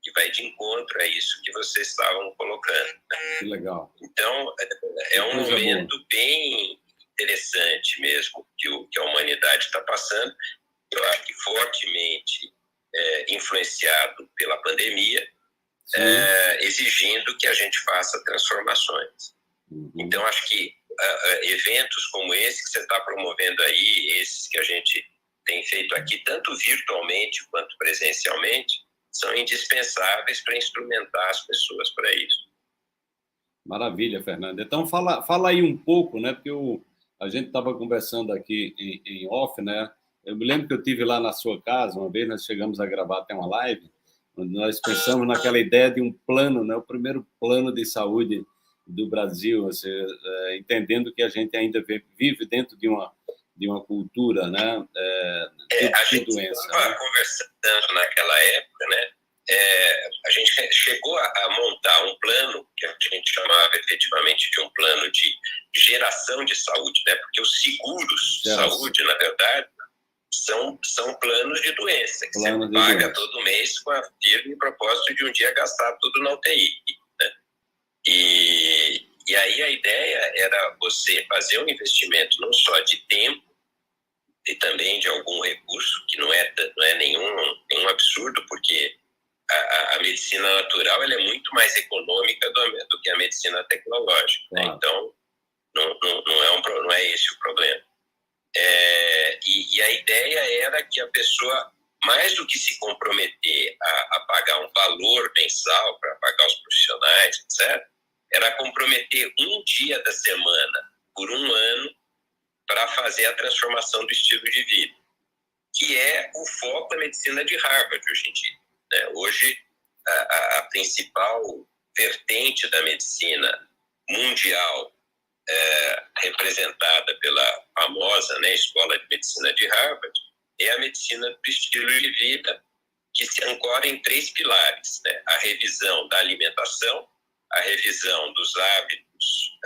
que vai de encontro a isso que vocês estavam colocando. Que legal. Então, é um momento bem interessante mesmo que a humanidade está passando. Eu acho que fortemente influenciado pela pandemia, exigindo que a gente faça transformações. Então, acho que eventos como esse que você está promovendo aí, esses que a gente tem feito aqui, tanto virtualmente quanto presencialmente, são indispensáveis para instrumentar as pessoas para isso. Maravilha, Fernando. Então, fala aí um pouco, né? Porque a gente estava conversando aqui em off, né? Eu me lembro que eu tive lá na sua casa, uma vez nós chegamos a gravar até uma live, onde nós pensamos naquela ideia de um plano, né? O primeiro plano de saúde do Brasil, entendendo que a gente ainda vive dentro de uma cultura, né? A gente estava conversando naquela época, né? A gente chegou a montar um plano que a gente chamava efetivamente de um plano de geração de saúde, né? Porque os seguros de saúde, na verdade, são planos de doença, que você paga todo mês com a firme propósito de um dia gastar tudo na UTI, né? E aí a ideia era você fazer um investimento não só de tempo, e também de algum recurso, que não é nenhum absurdo, porque a medicina natural ela é muito mais econômica do que a medicina tecnológica. Né? Então, não é esse o problema. E a ideia era que a pessoa, mais do que se comprometer a pagar um valor mensal para pagar os profissionais, etc., era comprometer um dia da semana por um ano para fazer a transformação do estilo de vida, que é o foco da medicina de Harvard hoje em dia. Né? Hoje, a principal vertente da medicina mundial, representada pela famosa, né, Escola de Medicina de Harvard, é a medicina do estilo de vida, que se ancora em 3 pilares, né? A revisão da alimentação, a revisão dos hábitos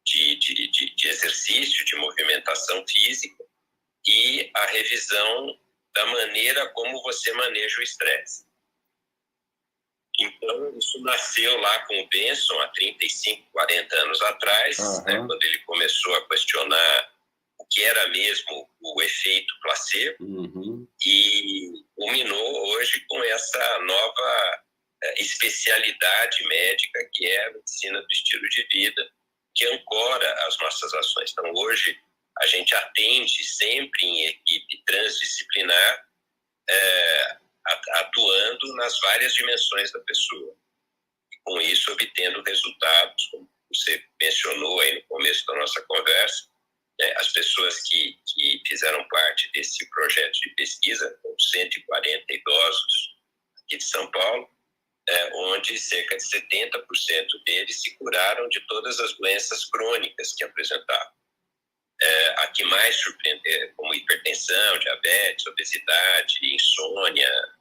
de exercício, de movimentação física e a revisão da maneira como você maneja o estresse. Então, isso nasceu lá com o Benson há 35, 40 anos atrás, né, quando ele começou a questionar o que era mesmo o efeito placebo, e culminou hoje com essa nova especialidade médica que é a medicina do estilo de vida, que ancora as nossas ações. Então, hoje, a gente atende sempre em equipe transdisciplinar, atuando nas várias dimensões da pessoa. E, com isso, obtendo resultados, como você mencionou aí no começo da nossa conversa, as pessoas que fizeram parte desse projeto de pesquisa, com 140 idosos aqui de São Paulo, onde cerca de 70% deles se curaram de todas as doenças crônicas que apresentavam. A que mais surpreende, como hipertensão, diabetes, obesidade, insônia,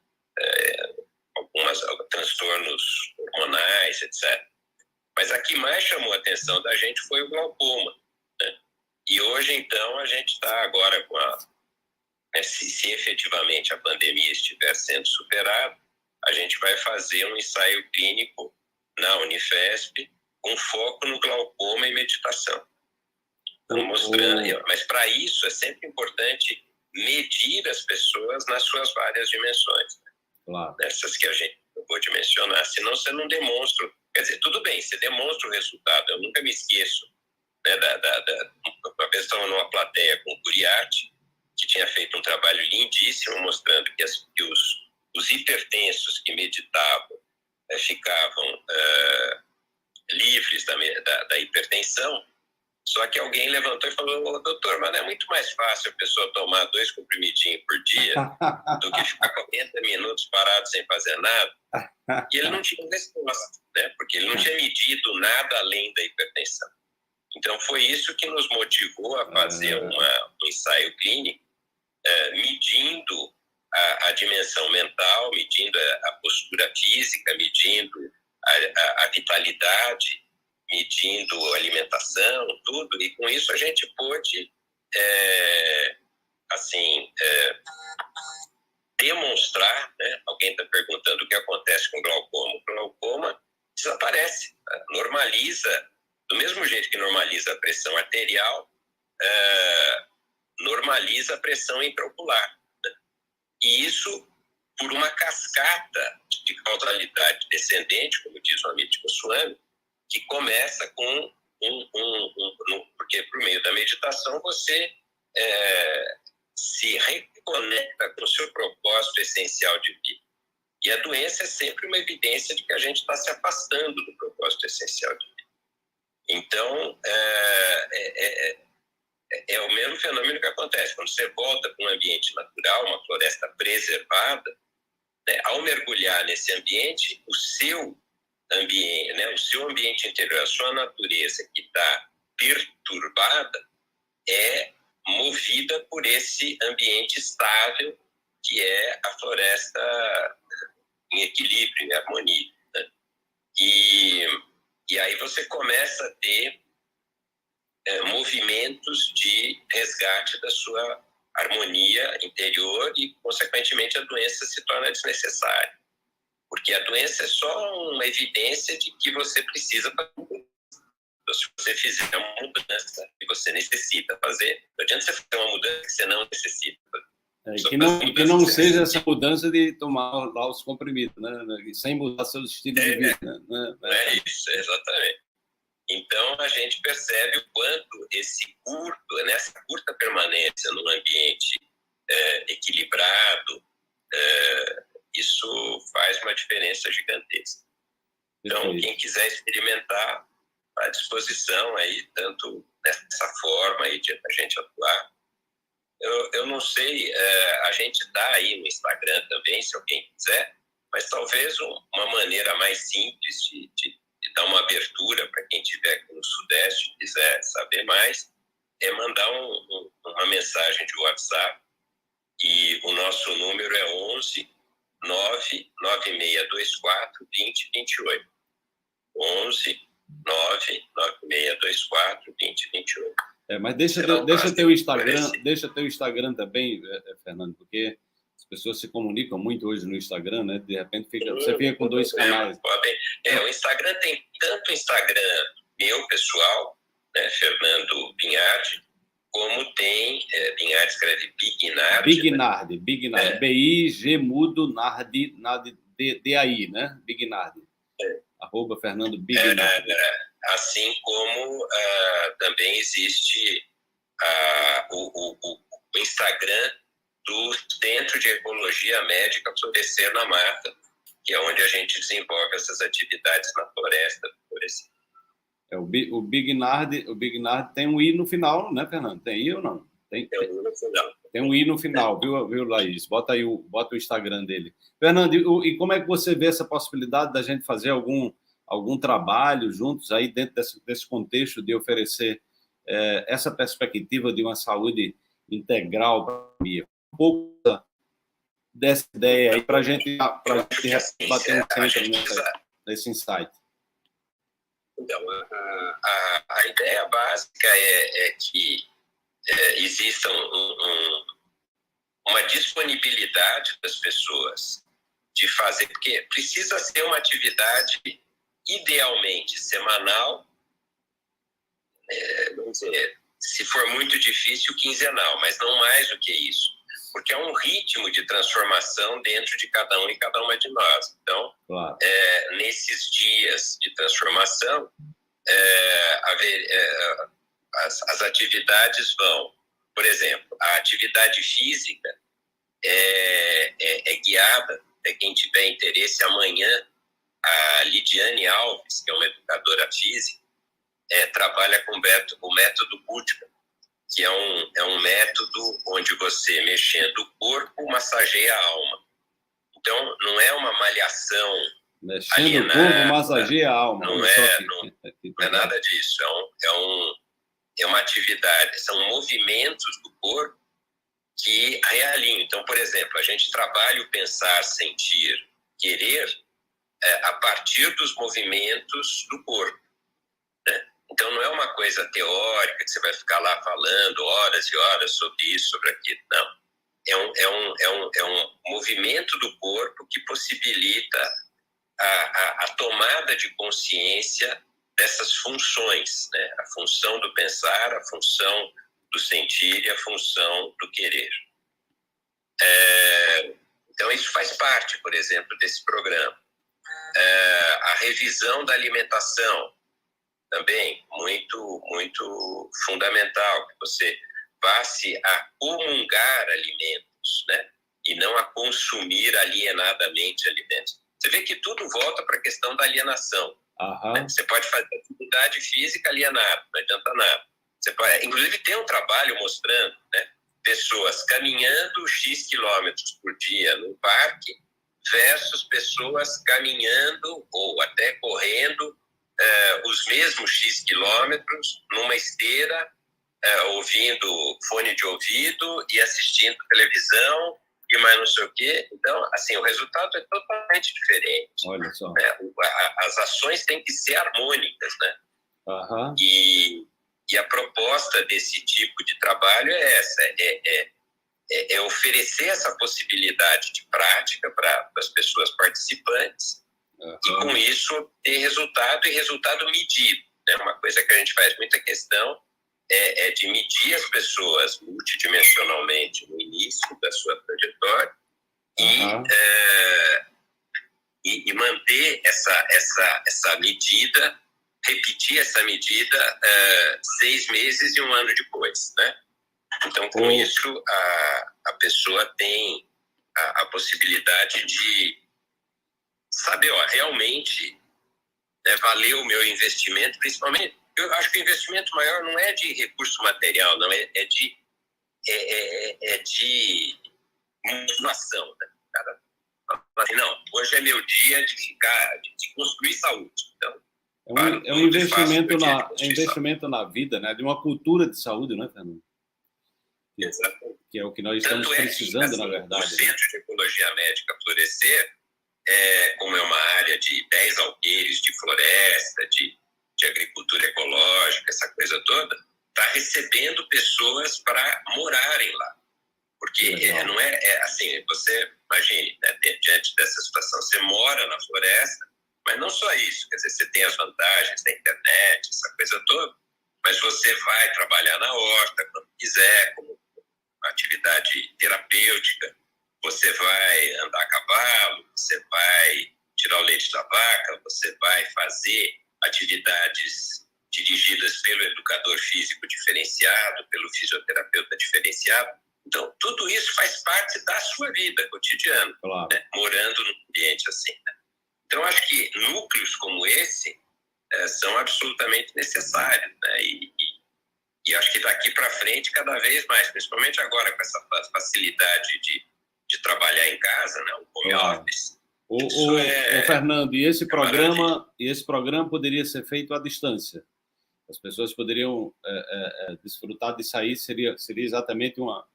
alguns transtornos hormonais, etc. Mas a que mais chamou a atenção da gente foi o glaucoma. Né? E hoje, então, a gente está agora com se efetivamente a pandemia estiver sendo superada, a gente vai fazer um ensaio clínico na Unifesp com foco no glaucoma e meditação. Então, mostrando, mas para isso é sempre importante medir as pessoas nas suas várias dimensões. Né? Claro. Essas que a gente acabou de mencionar. Senão você não demonstra. Quer dizer, tudo bem, você demonstra o resultado. Eu nunca me esqueço, né, uma vez estava numa plateia com o Curiati, que tinha feito um trabalho lindíssimo mostrando que os hipertensos que meditavam ficavam livres da hipertensão. Só que alguém levantou e falou: doutor, mas não é muito mais fácil a pessoa tomar 2 comprimidinhos por dia do que ficar 40 minutos parado sem fazer nada? E ele não tinha resposta, né? Porque ele não tinha medido nada além da hipertensão. Então, foi isso que nos motivou a fazer um ensaio clínico medindo a dimensão mental, medindo a postura física, medindo a vitalidade, medindo a alimentação, tudo, e com isso a gente pôde demonstrar, né? Alguém está perguntando o que acontece com o glaucoma. O glaucoma desaparece, normaliza, do mesmo jeito que normaliza a pressão arterial, normaliza a pressão intraocular, né? E isso por uma cascata de causalidade descendente, como diz o Amit Goswami, que começa com porque por meio da meditação você se reconecta com o seu propósito essencial de vida. E a doença é sempre uma evidência de que a gente está se afastando do propósito essencial de vida. Então, é o mesmo fenômeno que acontece. Quando você volta para um ambiente natural, uma floresta preservada, né, ao mergulhar nesse ambiente, o seu ambiente, né, o seu ambiente interior, a sua natureza que está perturbada, é movida por esse ambiente estável que é a floresta em equilíbrio, em harmonia, né? E aí você começa a ter movimentos de resgate da sua harmonia interior e, consequentemente, a doença se torna desnecessária. Porque a doença é só uma evidência de que você precisa fazer uma mudança. Então, se você fizer uma mudança que você necessita fazer, não adianta você fazer uma mudança que você não necessita fazer. Que não seja essa mudança de tomar lá os comprimidos, né? Sem mudar seu estilo de vida. Né? É isso, exatamente. Então, a gente percebe o quanto essa curta permanência num ambiente equilibrado, isso faz uma diferença gigantesca. Então, quem quiser experimentar, à disposição aí, tanto nessa forma aí de a gente atuar. Eu não sei, a gente está aí no Instagram também, se alguém quiser, mas talvez uma maneira mais simples de dar uma abertura para quem estiver aqui no Sudeste e quiser saber mais, é mandar uma mensagem de WhatsApp, e o nosso número é 11 99624 2028. 11 99624 2028. Mas deixa teu Instagram também, Fernando, porque as pessoas se comunicam muito hoje no Instagram, né? De repente você fica com dois canais. O Instagram tem tanto o Instagram meu, pessoal, né, Fernando Bignardi, como tem, Bignardi escreve Bignardi. Bignardi, né? B-I-G mudo Nardi, D-A-I, né? Bignardi. @ Fernando Bignardi. Assim como também existe o Instagram do Centro de Ecologia Médica Florescer na Mata, que é onde a gente desenvolve essas atividades na floresta, por exemplo. O Bignardi tem um I no final, né, Fernando? Tem I ou não? Tem um I no final. Tem um I no final, viu, Laís? Bota o Instagram dele. Fernando, e como é que você vê essa possibilidade da gente fazer algum trabalho juntos aí dentro desse contexto de oferecer essa perspectiva de uma saúde integral para a família? Um pouco dessa ideia aí para a gente bater um centro nesse insight. Então, a ideia básica é que exista uma disponibilidade das pessoas de fazer, porque precisa ser uma atividade idealmente semanal, vamos dizer, se for muito difícil, quinzenal, mas não mais do que isso, porque é um ritmo de transformação dentro de cada um e cada uma de nós. Então, claro. Nesses dias de transformação, as atividades vão, por exemplo, a atividade física é guiada, quem tiver interesse, amanhã, a Lidiane Alves, que é uma educadora física, trabalha com o método Búdica, que é um método onde você, mexendo o corpo, massageia a alma. Então, não é uma malhação mexendo alienada, o corpo, massageia a alma. Não é nada disso. É uma atividade, são movimentos do corpo que realinham. Então, por exemplo, a gente trabalha o pensar, sentir, querer a partir dos movimentos do corpo, né? Então, não é uma coisa teórica que você vai ficar lá falando horas e horas sobre isso, sobre aquilo. Não. É um movimento do corpo que possibilita a tomada de consciência dessas funções, né? A função do pensar, a função do sentir e a função do querer. Então, isso faz parte, por exemplo, desse programa. A revisão da alimentação, também muito, muito fundamental, que você passe a comungar alimentos, né? E não a consumir alienadamente alimentos. Você vê que tudo volta para a questão da alienação. Aham. Né? Você pode fazer atividade física alienada, não adianta nada. Você pode, inclusive, tem um trabalho mostrando, né, pessoas caminhando X quilômetros por dia no parque versus pessoas caminhando ou até correndo os mesmos X quilômetros numa esteira, ouvindo fone de ouvido e assistindo televisão e mais não sei o quê. Então, assim, o resultado é totalmente diferente. Olha só. Né? As ações têm que ser harmônicas, né? Aham. E a proposta desse tipo de trabalho é essa, é oferecer essa possibilidade de prática para as pessoas participantes e, com isso, ter resultado e resultado medido. Né? Uma coisa que a gente faz muita questão é de medir as pessoas multidimensionalmente no início da sua trajetória e manter essa medida, repetir essa medida 6 meses e 1 ano depois, né? Então, com isso, a pessoa tem a possibilidade de saber, realmente, né, valeu o meu investimento, principalmente. Eu acho que o investimento maior não é de recurso material, não, é de motivação, né? Cara, assim, não, hoje é meu dia de construir saúde. Então, é um investimento na vida, né? De uma cultura de saúde, né, Fernando? Exatamente. Que é o que nós estamos precisando, na verdade. O Centro de Ecologia Médica Florescer, como é uma área de 10 alqueires de floresta, de agricultura ecológica, essa coisa toda, está recebendo pessoas para morarem lá. Porque não assim, você imagine, né, diante dessa situação, você mora na floresta, mas não só isso, quer dizer, você tem as vantagens da internet, essa coisa toda, mas você vai trabalhar na horta quando quiser, como atividade terapêutica, você vai andar a cavalo, você vai tirar o leite da vaca, você vai fazer atividades dirigidas pelo educador físico diferenciado, pelo fisioterapeuta diferenciado. Então, tudo isso faz parte da sua vida cotidiana, claro, né? Morando num ambiente assim. Né? Então, acho que núcleos como esse são absolutamente necessários, né? E acho que daqui para frente, cada vez mais, principalmente agora com essa facilidade de trabalhar em casa, né? O home office. Fernando, e esse programa poderia ser feito à distância? As pessoas poderiam desfrutar de sair, seria exatamente uma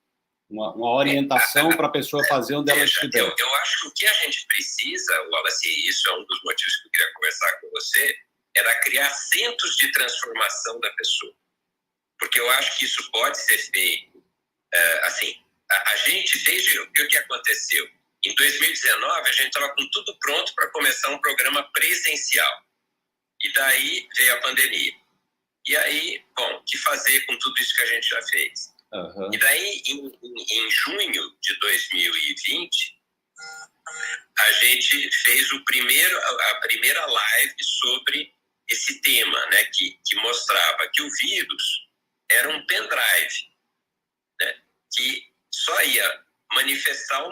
orientação para a pessoa fazer onde ela estiver. Eu acho que o que a gente precisa, Wallace, e isso é um dos motivos que eu queria conversar com você, era criar centros de transformação da pessoa. Porque eu acho que isso pode ser feito, assim, a gente, desde o que aconteceu? Em 2019, a gente estava com tudo pronto para começar um programa presencial. E daí veio a pandemia. E aí, bom, o que fazer com tudo isso que a gente já fez? Uhum. E daí, em junho de 2020, a gente fez a primeira live sobre esse tema, né, que mostrava que o vírus era um pendrive, né, que só ia manifestar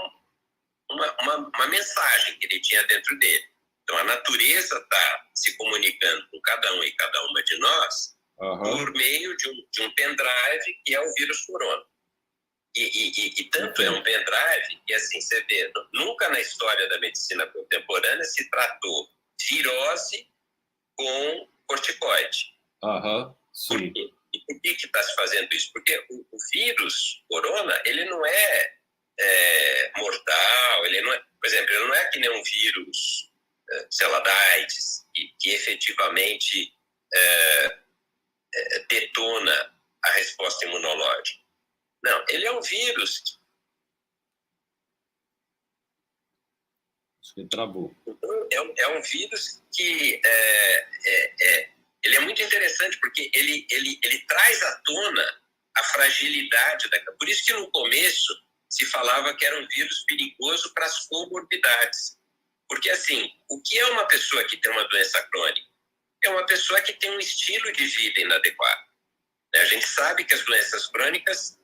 uma mensagem que ele tinha dentro dele. Então, a natureza está se comunicando com cada um e cada uma de nós por meio de um pendrive que é o vírus corona. E tanto é um pendrive que, assim, você vê, nunca na história da medicina contemporânea se tratou virose com corticoide. Sim. E por que está se fazendo isso? Porque o vírus corona, ele não é, mortal, ele não é, por exemplo, ele não é que nem um vírus, sei lá, da AIDS, que efetivamente detona a resposta imunológica. Não, ele é um vírus. Acho que travou. É um vírus que ele é muito interessante porque ele traz à tona a fragilidade da... Por isso que no começo se falava que era um vírus perigoso para as comorbidades. Porque, assim, o que é uma pessoa que tem uma doença crônica? É uma pessoa que tem um estilo de vida inadequado. A gente sabe que as doenças crônicas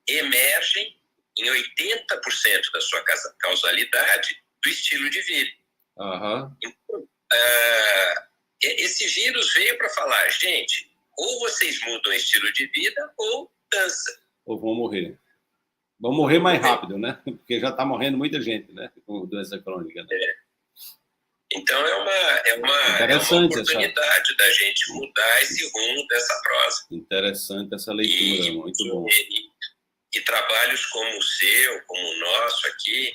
emergem em 80% da sua causalidade do estilo de vida. Uhum. Então, esse vírus veio para falar, gente, ou vocês mudam o estilo de vida ou dança. Ou vão morrer. Vão morrer mais rápido, né? Porque já está morrendo muita gente, né? Com doença crônica. Né? Então é uma oportunidade da gente mudar esse rumo dessa prosa. Interessante essa leitura, muito bom. E trabalhos como o seu, como o nosso aqui,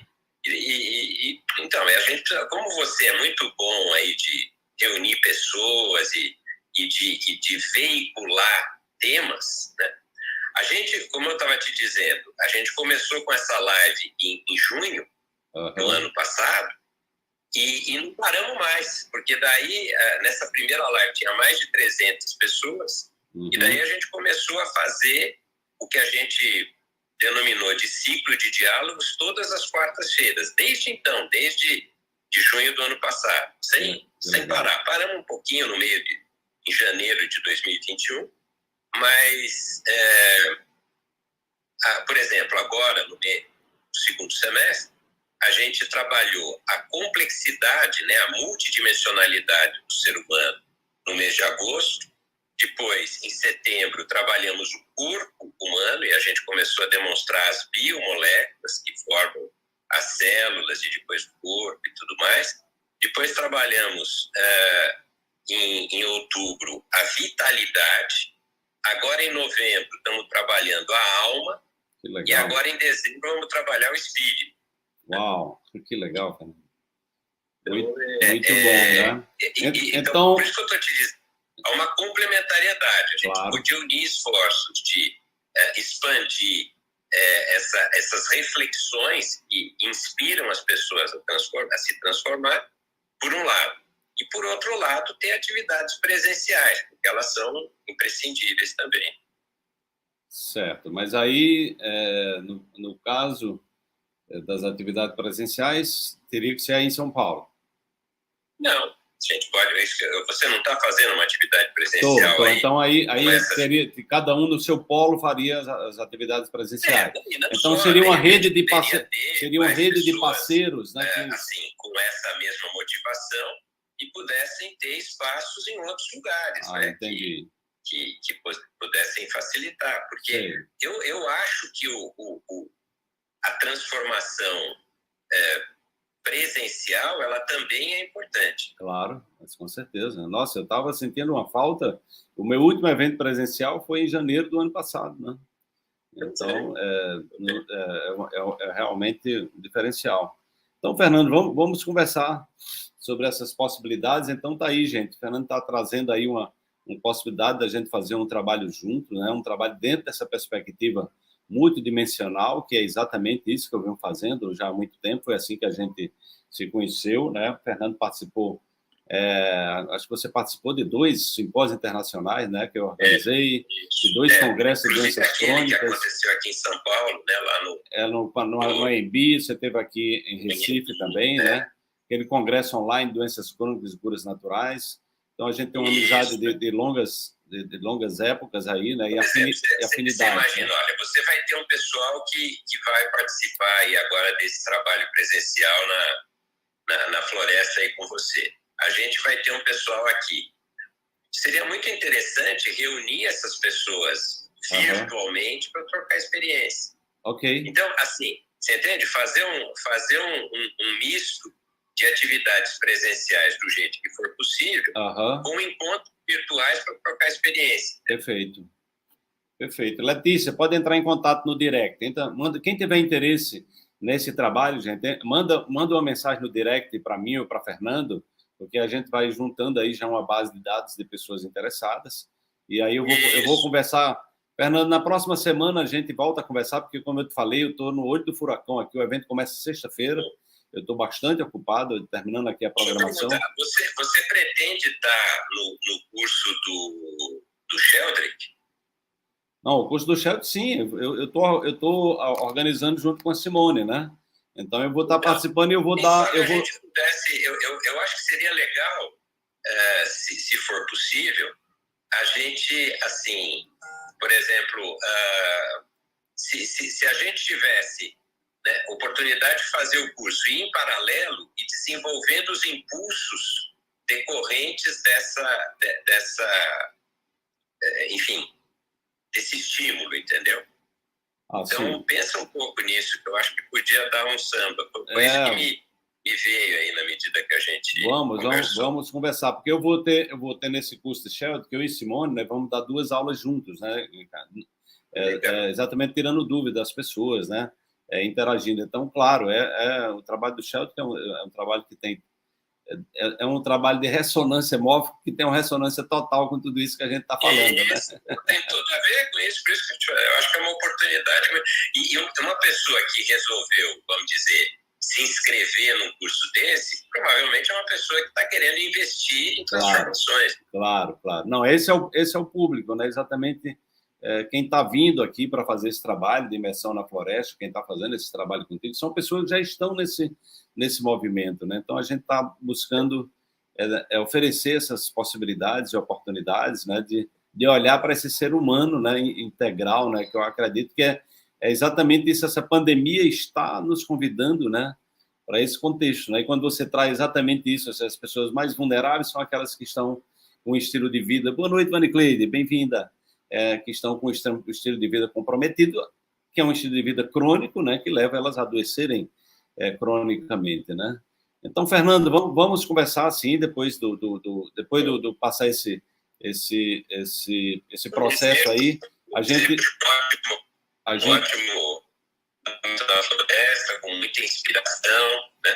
então, a gente, como você é muito bom aí de reunir pessoas e de veicular temas, né? A gente, como eu estava te dizendo, a gente começou com essa live em junho do ano passado e não paramos mais, porque daí, nessa primeira live tinha mais de 300 pessoas e daí a gente começou a fazer o que a gente denominou de ciclo de diálogos todas as quartas-feiras, desde então, desde junho do ano passado, sem parar. Paramos um pouquinho no meio em janeiro de 2021, mas, por exemplo, agora, no segundo semestre, a gente trabalhou a complexidade, né, a multidimensionalidade do ser humano no mês de agosto. Depois, em setembro, trabalhamos o corpo humano e a gente começou a demonstrar as biomoléculas que formam as células e depois o corpo e tudo mais. Depois trabalhamos em outubro a vitalidade. Agora, em novembro, estamos trabalhando a alma. E agora, em dezembro, vamos trabalhar o espírito. Uau, que legal, cara. Muito bom, né? Então, por isso que eu estou te dizendo, há uma complementariedade. A gente claro. podia unir esforços de expandir essas reflexões que inspiram as pessoas a se transformar, por um lado. E, por outro lado, ter atividades presenciais, porque elas são imprescindíveis também. Certo, mas aí, no caso das atividades presenciais, teria que ser aí em São Paulo. Não. Gente, você não está fazendo uma atividade presencial? Tô. Então aí seria que cada um no seu polo faria as atividades presenciais. Então seria uma rede de parceiros, né? Assim, com essa mesma motivação e pudessem ter espaços em outros lugares, né? Entendi. Que pudessem facilitar, porque eu acho que a transformação presencial, ela também é importante. Claro, mas com certeza. Nossa, eu estava sentindo uma falta. O meu último evento presencial foi em janeiro do ano passado, né? Então, é realmente um diferencial. Então, Fernando, vamos conversar sobre essas possibilidades. Então, tá aí, gente. O Fernando está trazendo aí uma possibilidade da gente fazer um trabalho junto, né? Um trabalho dentro dessa perspectiva multidimensional, que é exatamente isso que eu venho fazendo já há muito tempo. Foi assim que a gente se conheceu, né? O Fernando participou, acho que você participou de 2 simpósios internacionais, né? Que eu organizei, de 2 congressos de doenças crônicas. Que aconteceu aqui em São Paulo, né? Lá no AMB, você esteve aqui em Recife também, né? Aquele congresso online de doenças crônicas e curas naturais. Então, a gente tem uma amizade de longas épocas aí, né? E afinidade. Você imagina, olha, você vai ter um pessoal que vai participar aí agora desse trabalho presencial na floresta aí com você. A gente vai ter um pessoal aqui. Seria muito interessante reunir essas pessoas virtualmente para trocar experiência. Ok. Então, assim, você entende? Fazer um misto de atividades presenciais do jeito que for possível, com encontros virtuais para trocar experiência. Perfeito. Perfeito. Letícia, pode entrar em contato no direct. Então, quem tiver interesse nesse trabalho, gente, manda uma mensagem no direct para mim ou para Fernando, porque a gente vai juntando aí já uma base de dados de pessoas interessadas. E aí eu vou conversar. Fernando, na próxima semana a gente volta a conversar, porque, como eu te falei, eu estou no olho do furacão aqui. O evento começa sexta-feira. Eu estou bastante ocupado, terminando aqui a programação. Você pretende estar no curso do Sheldrick? Não, o curso do Sheldrick, sim. Eu tô organizando junto com a Simone, né? Então, eu vou estar participando e eu vou dar... eu acho que seria legal, se for possível, a gente, assim, por exemplo, se a gente tivesse, né, oportunidade de fazer o curso e, em paralelo, e desenvolvendo os impulsos decorrentes enfim, desse estímulo, entendeu? Então, pensa um pouco nisso, que eu acho que podia dar um samba. Foi isso que me veio aí na medida que a gente vamos conversar, porque eu vou ter nesse curso de Sheldrick, que eu e Simone, né, vamos dar 2 aulas juntos, né? Exatamente tirando dúvidas das pessoas, né? Interagindo. Então, claro, o trabalho do Sheldrick é um trabalho que tem... É um trabalho de ressonância móvel que tem uma ressonância total com tudo isso que a gente está falando. Isso, né? Tem tudo a ver com isso, por isso que eu acho que é uma oportunidade. E uma pessoa que resolveu, vamos dizer, se inscrever num curso desse, provavelmente é uma pessoa que está querendo investir em transformações. Claro. Não, esse é o público, né? Exatamente quem está vindo aqui para fazer esse trabalho de imersão na floresta, quem está fazendo esse trabalho contigo, são pessoas que já estão nesse movimento, né? Então, a gente está buscando oferecer essas possibilidades e oportunidades, né? De olhar para esse ser humano, né? Integral, né? Que eu acredito que é exatamente isso. Essa pandemia está nos convidando, né? Para esse contexto, né? E quando você traz exatamente isso, as pessoas mais vulneráveis são aquelas que estão com um estilo de vida... Boa noite, Vanicleide, bem-vinda. Que estão com o estilo de vida comprometido, que é um estilo de vida crônico, né? Que leva elas a adoecerem cronicamente, né? Então, Fernando, vamos conversar assim depois do passar esse processo aí. Ótimo da floresta, com muita inspiração, né?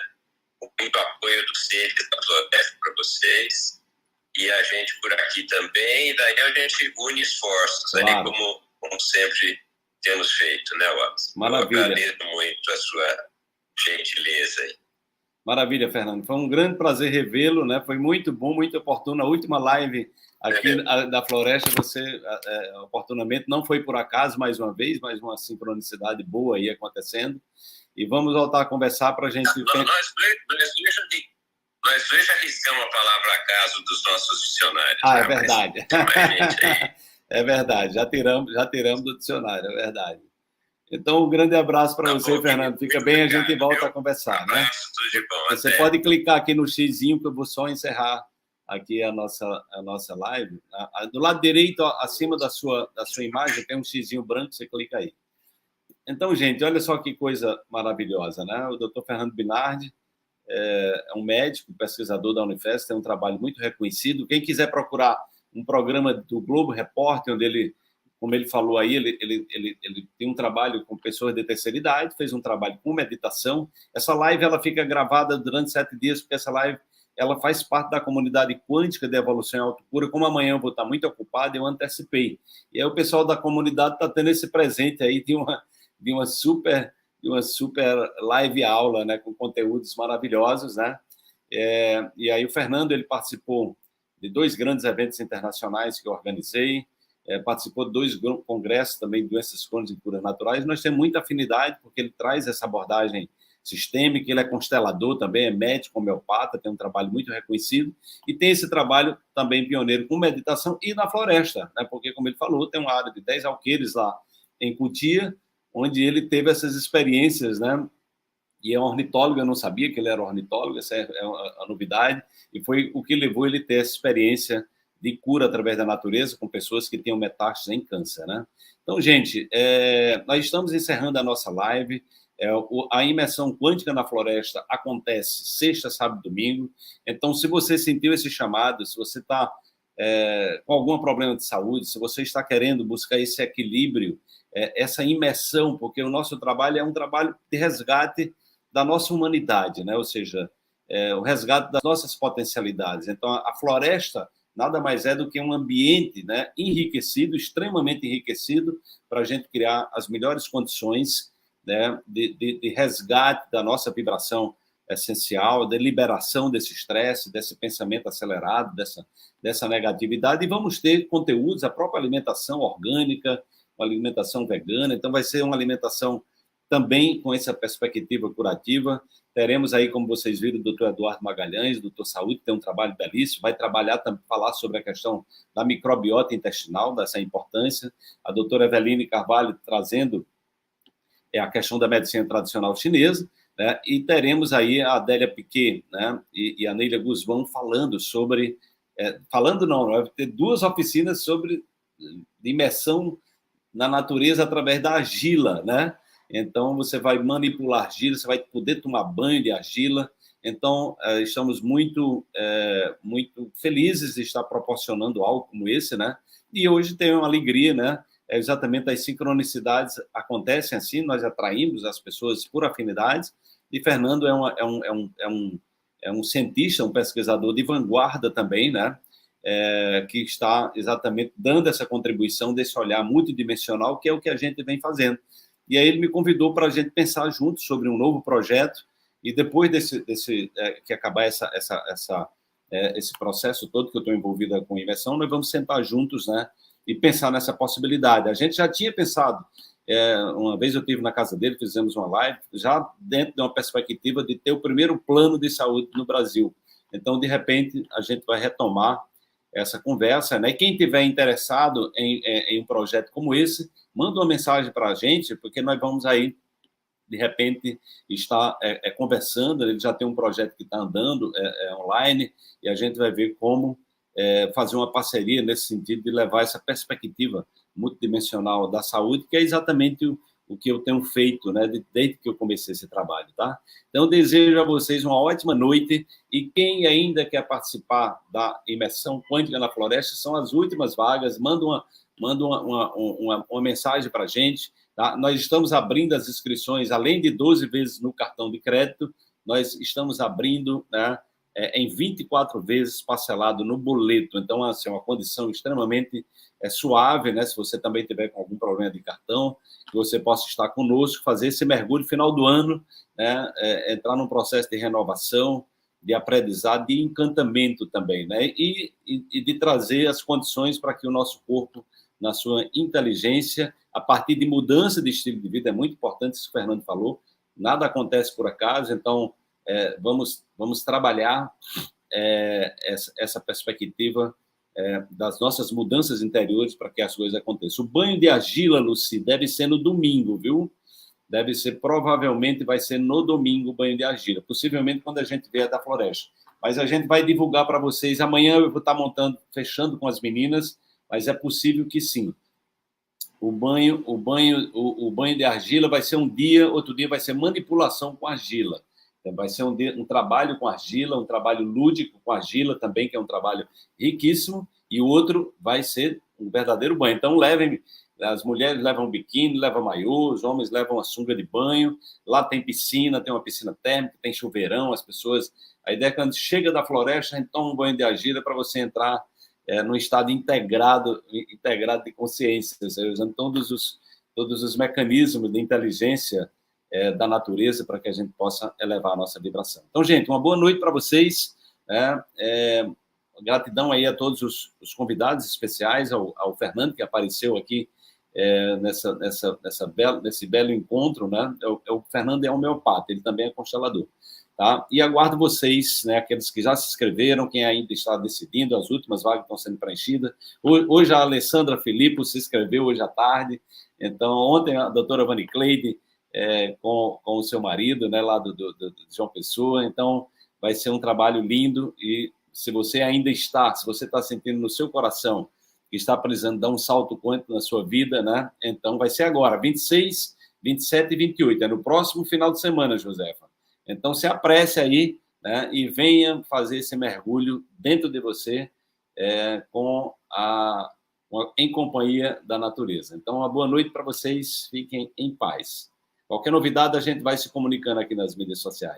Com muito apoio dos seres da floresta para vocês e a gente por aqui também. E daí a gente une esforços, claro, ali como sempre temos feito, né, Wallace? Maravilha. Eu agradeço muito a sua gentileza aí. Maravilha, Fernando. Foi um grande prazer revê-lo, né? Foi muito bom, muito oportuno. A última live aqui da Floresta, você oportunamente, não foi por acaso, mais uma vez, mas uma sincronicidade boa aí acontecendo. E vamos voltar a conversar para a gente... Nós dois já arriscamos a palavra acaso dos nossos dicionários. É verdade. É verdade, já tiramos do dicionário, é verdade. Então, um grande abraço para você, Fernando. Fica bem, a gente volta a conversar, né? Tudo de bom. Você pode clicar aqui no xizinho, que eu vou só encerrar aqui a nossa live. Do lado direito, acima da sua imagem, tem um xizinho branco, você clica aí. Então, gente, olha só que coisa maravilhosa, né? O Dr. Fernando Binardi é um médico, pesquisador da Unifesp, tem um trabalho muito reconhecido. Quem quiser procurar um programa do Globo Repórter, onde ele, como ele falou aí, ele tem um trabalho com pessoas de terceira idade, fez um trabalho com meditação. Essa live ela fica gravada durante 7 dias, porque essa live ela faz parte da comunidade quântica de evolução e autocura. Como amanhã eu vou estar muito ocupado, eu antecipei. E aí o pessoal da comunidade está tendo esse presente aí de uma super live aula, né, com conteúdos maravilhosos, né? E aí o Fernando ele participou de 2 grandes eventos internacionais que eu organizei, participou de 2 congressos também de doenças crônicas e curas naturais. Nós temos muita afinidade porque ele traz essa abordagem sistêmica, ele é constelador também, é médico homeopata, tem um trabalho muito reconhecido e tem esse trabalho também pioneiro com meditação e na floresta, né? Porque, como ele falou, tem uma área de 10 alqueires lá em Cotia, onde ele teve essas experiências, né? E é um ornitólogo, eu não sabia que ele era ornitólogo, essa é a novidade, e foi o que levou ele a ter essa experiência de cura através da natureza com pessoas que tinham metástases em câncer, né? Então, gente, nós estamos encerrando a nossa live. A imersão quântica na floresta acontece sexta, sábado e domingo. Então, se você sentiu esse chamado, se você está com algum problema de saúde, se você está querendo buscar esse equilíbrio, essa imersão, porque o nosso trabalho é um trabalho de resgate da nossa humanidade, né? Ou seja, o resgate das nossas potencialidades. Então, a floresta nada mais é do que um ambiente, né, enriquecido, extremamente enriquecido, para a gente criar as melhores condições, né, de resgate da nossa vibração essencial, de liberação desse estresse, desse pensamento acelerado, dessa negatividade. E vamos ter conteúdos, a própria alimentação orgânica, uma alimentação vegana. Então, vai ser uma alimentação também com essa perspectiva curativa. Teremos aí, como vocês viram, o doutor Eduardo Magalhães, doutor Saúde, que tem um trabalho belíssimo, vai trabalhar, falar sobre a questão da microbiota intestinal, dessa importância. A doutora Eveline Carvalho trazendo a questão da medicina tradicional chinesa, né? E teremos aí a Adélia Piquet, né? E a Neila Guzmão falando sobre... falando não, vai ter 2 oficinas sobre imersão na natureza através da argila, né? Então, você vai manipular argila, você vai poder tomar banho de argila. Então, estamos muito felizes de estar proporcionando algo como esse, né? E hoje tem uma alegria, né? Exatamente, as sincronicidades acontecem assim, nós atraímos as pessoas por afinidades, e Fernando é um cientista, um pesquisador de vanguarda também, né? Que está exatamente dando essa contribuição desse olhar multidimensional, que é o que a gente vem fazendo. E aí ele me convidou para a gente pensar juntos sobre um novo projeto, e depois que acabar esse processo todo que eu estou envolvida com imersão, nós vamos sentar juntos, né, e pensar nessa possibilidade. A gente já tinha pensado, uma vez eu estive na casa dele, fizemos uma live, já dentro de uma perspectiva de ter o primeiro plano de saúde no Brasil. Então, de repente, a gente vai retomar essa conversa, né? E quem tiver interessado em um projeto como esse, manda uma mensagem para a gente, porque nós vamos aí, de repente, estar conversando. Ele já tem um projeto que está andando online, e a gente vai ver como fazer uma parceria nesse sentido de levar essa perspectiva multidimensional da saúde, que é exatamente o que eu tenho feito, né, desde que eu comecei esse trabalho, tá? Então, desejo a vocês uma ótima noite, e quem ainda quer participar da imersão quântica na floresta, são as últimas vagas. Manda uma mensagem para a gente, tá? Nós estamos abrindo as inscrições, além de 12 vezes no cartão de crédito, nós estamos abrindo, né, em 24 vezes parcelado no boleto. Então, assim, é uma condição extremamente suave, né? Se você também tiver com algum problema de cartão, que você possa estar conosco, fazer esse mergulho final do ano, né? Entrar num processo de renovação, de aprendizado, de encantamento também, né? E de trazer as condições para que o nosso corpo, na sua inteligência, a partir de mudança de estilo de vida, é muito importante isso que o Fernando falou, nada acontece por acaso. Então, vamos trabalhar essa perspectiva das nossas mudanças interiores para que as coisas aconteçam. O banho de argila, Luci, deve ser no domingo, viu? Provavelmente vai ser no domingo o banho de argila, possivelmente quando a gente vier da floresta. Mas a gente vai divulgar para vocês. Amanhã eu vou estar fechando com as meninas, mas é possível que sim. O banho de argila vai ser um dia, outro dia vai ser manipulação com argila. Vai ser um trabalho com argila, um trabalho lúdico com argila também, que é um trabalho riquíssimo, e o outro vai ser um verdadeiro banho. Então, as mulheres levam biquíni, levam maiô, os homens levam a sunga de banho, lá tem piscina, tem uma piscina térmica, tem chuveirão, as pessoas... A ideia é que quando chega da floresta, a gente toma um banho de argila para você entrar num estado integrado de consciência, usando todos os mecanismos de inteligência da natureza, para que a gente possa elevar a nossa vibração. Então, gente, uma boa noite para vocês. Gratidão aí a todos os convidados especiais, ao Fernando, que apareceu aqui nesse belo encontro, né? O Fernando é homeopata, ele também é constelador. Tá? E aguardo vocês, né, aqueles que já se inscreveram, quem ainda está decidindo, as últimas vagas estão sendo preenchidas. Hoje a Alessandra Filippo se inscreveu hoje à tarde. Então, ontem a doutora Vani Cleide, com o seu marido, né, lá de João Pessoa. Então, vai ser um trabalho lindo, e se você está sentindo no seu coração que está precisando dar um salto quântico na sua vida, né, então vai ser agora, 26, 27 e 28, no próximo final de semana, Josefa. Então, se apresse aí, né, e venha fazer esse mergulho dentro de você, em companhia da natureza. Então, uma boa noite para vocês, fiquem em paz. Qualquer novidade, a gente vai se comunicando aqui nas mídias sociais.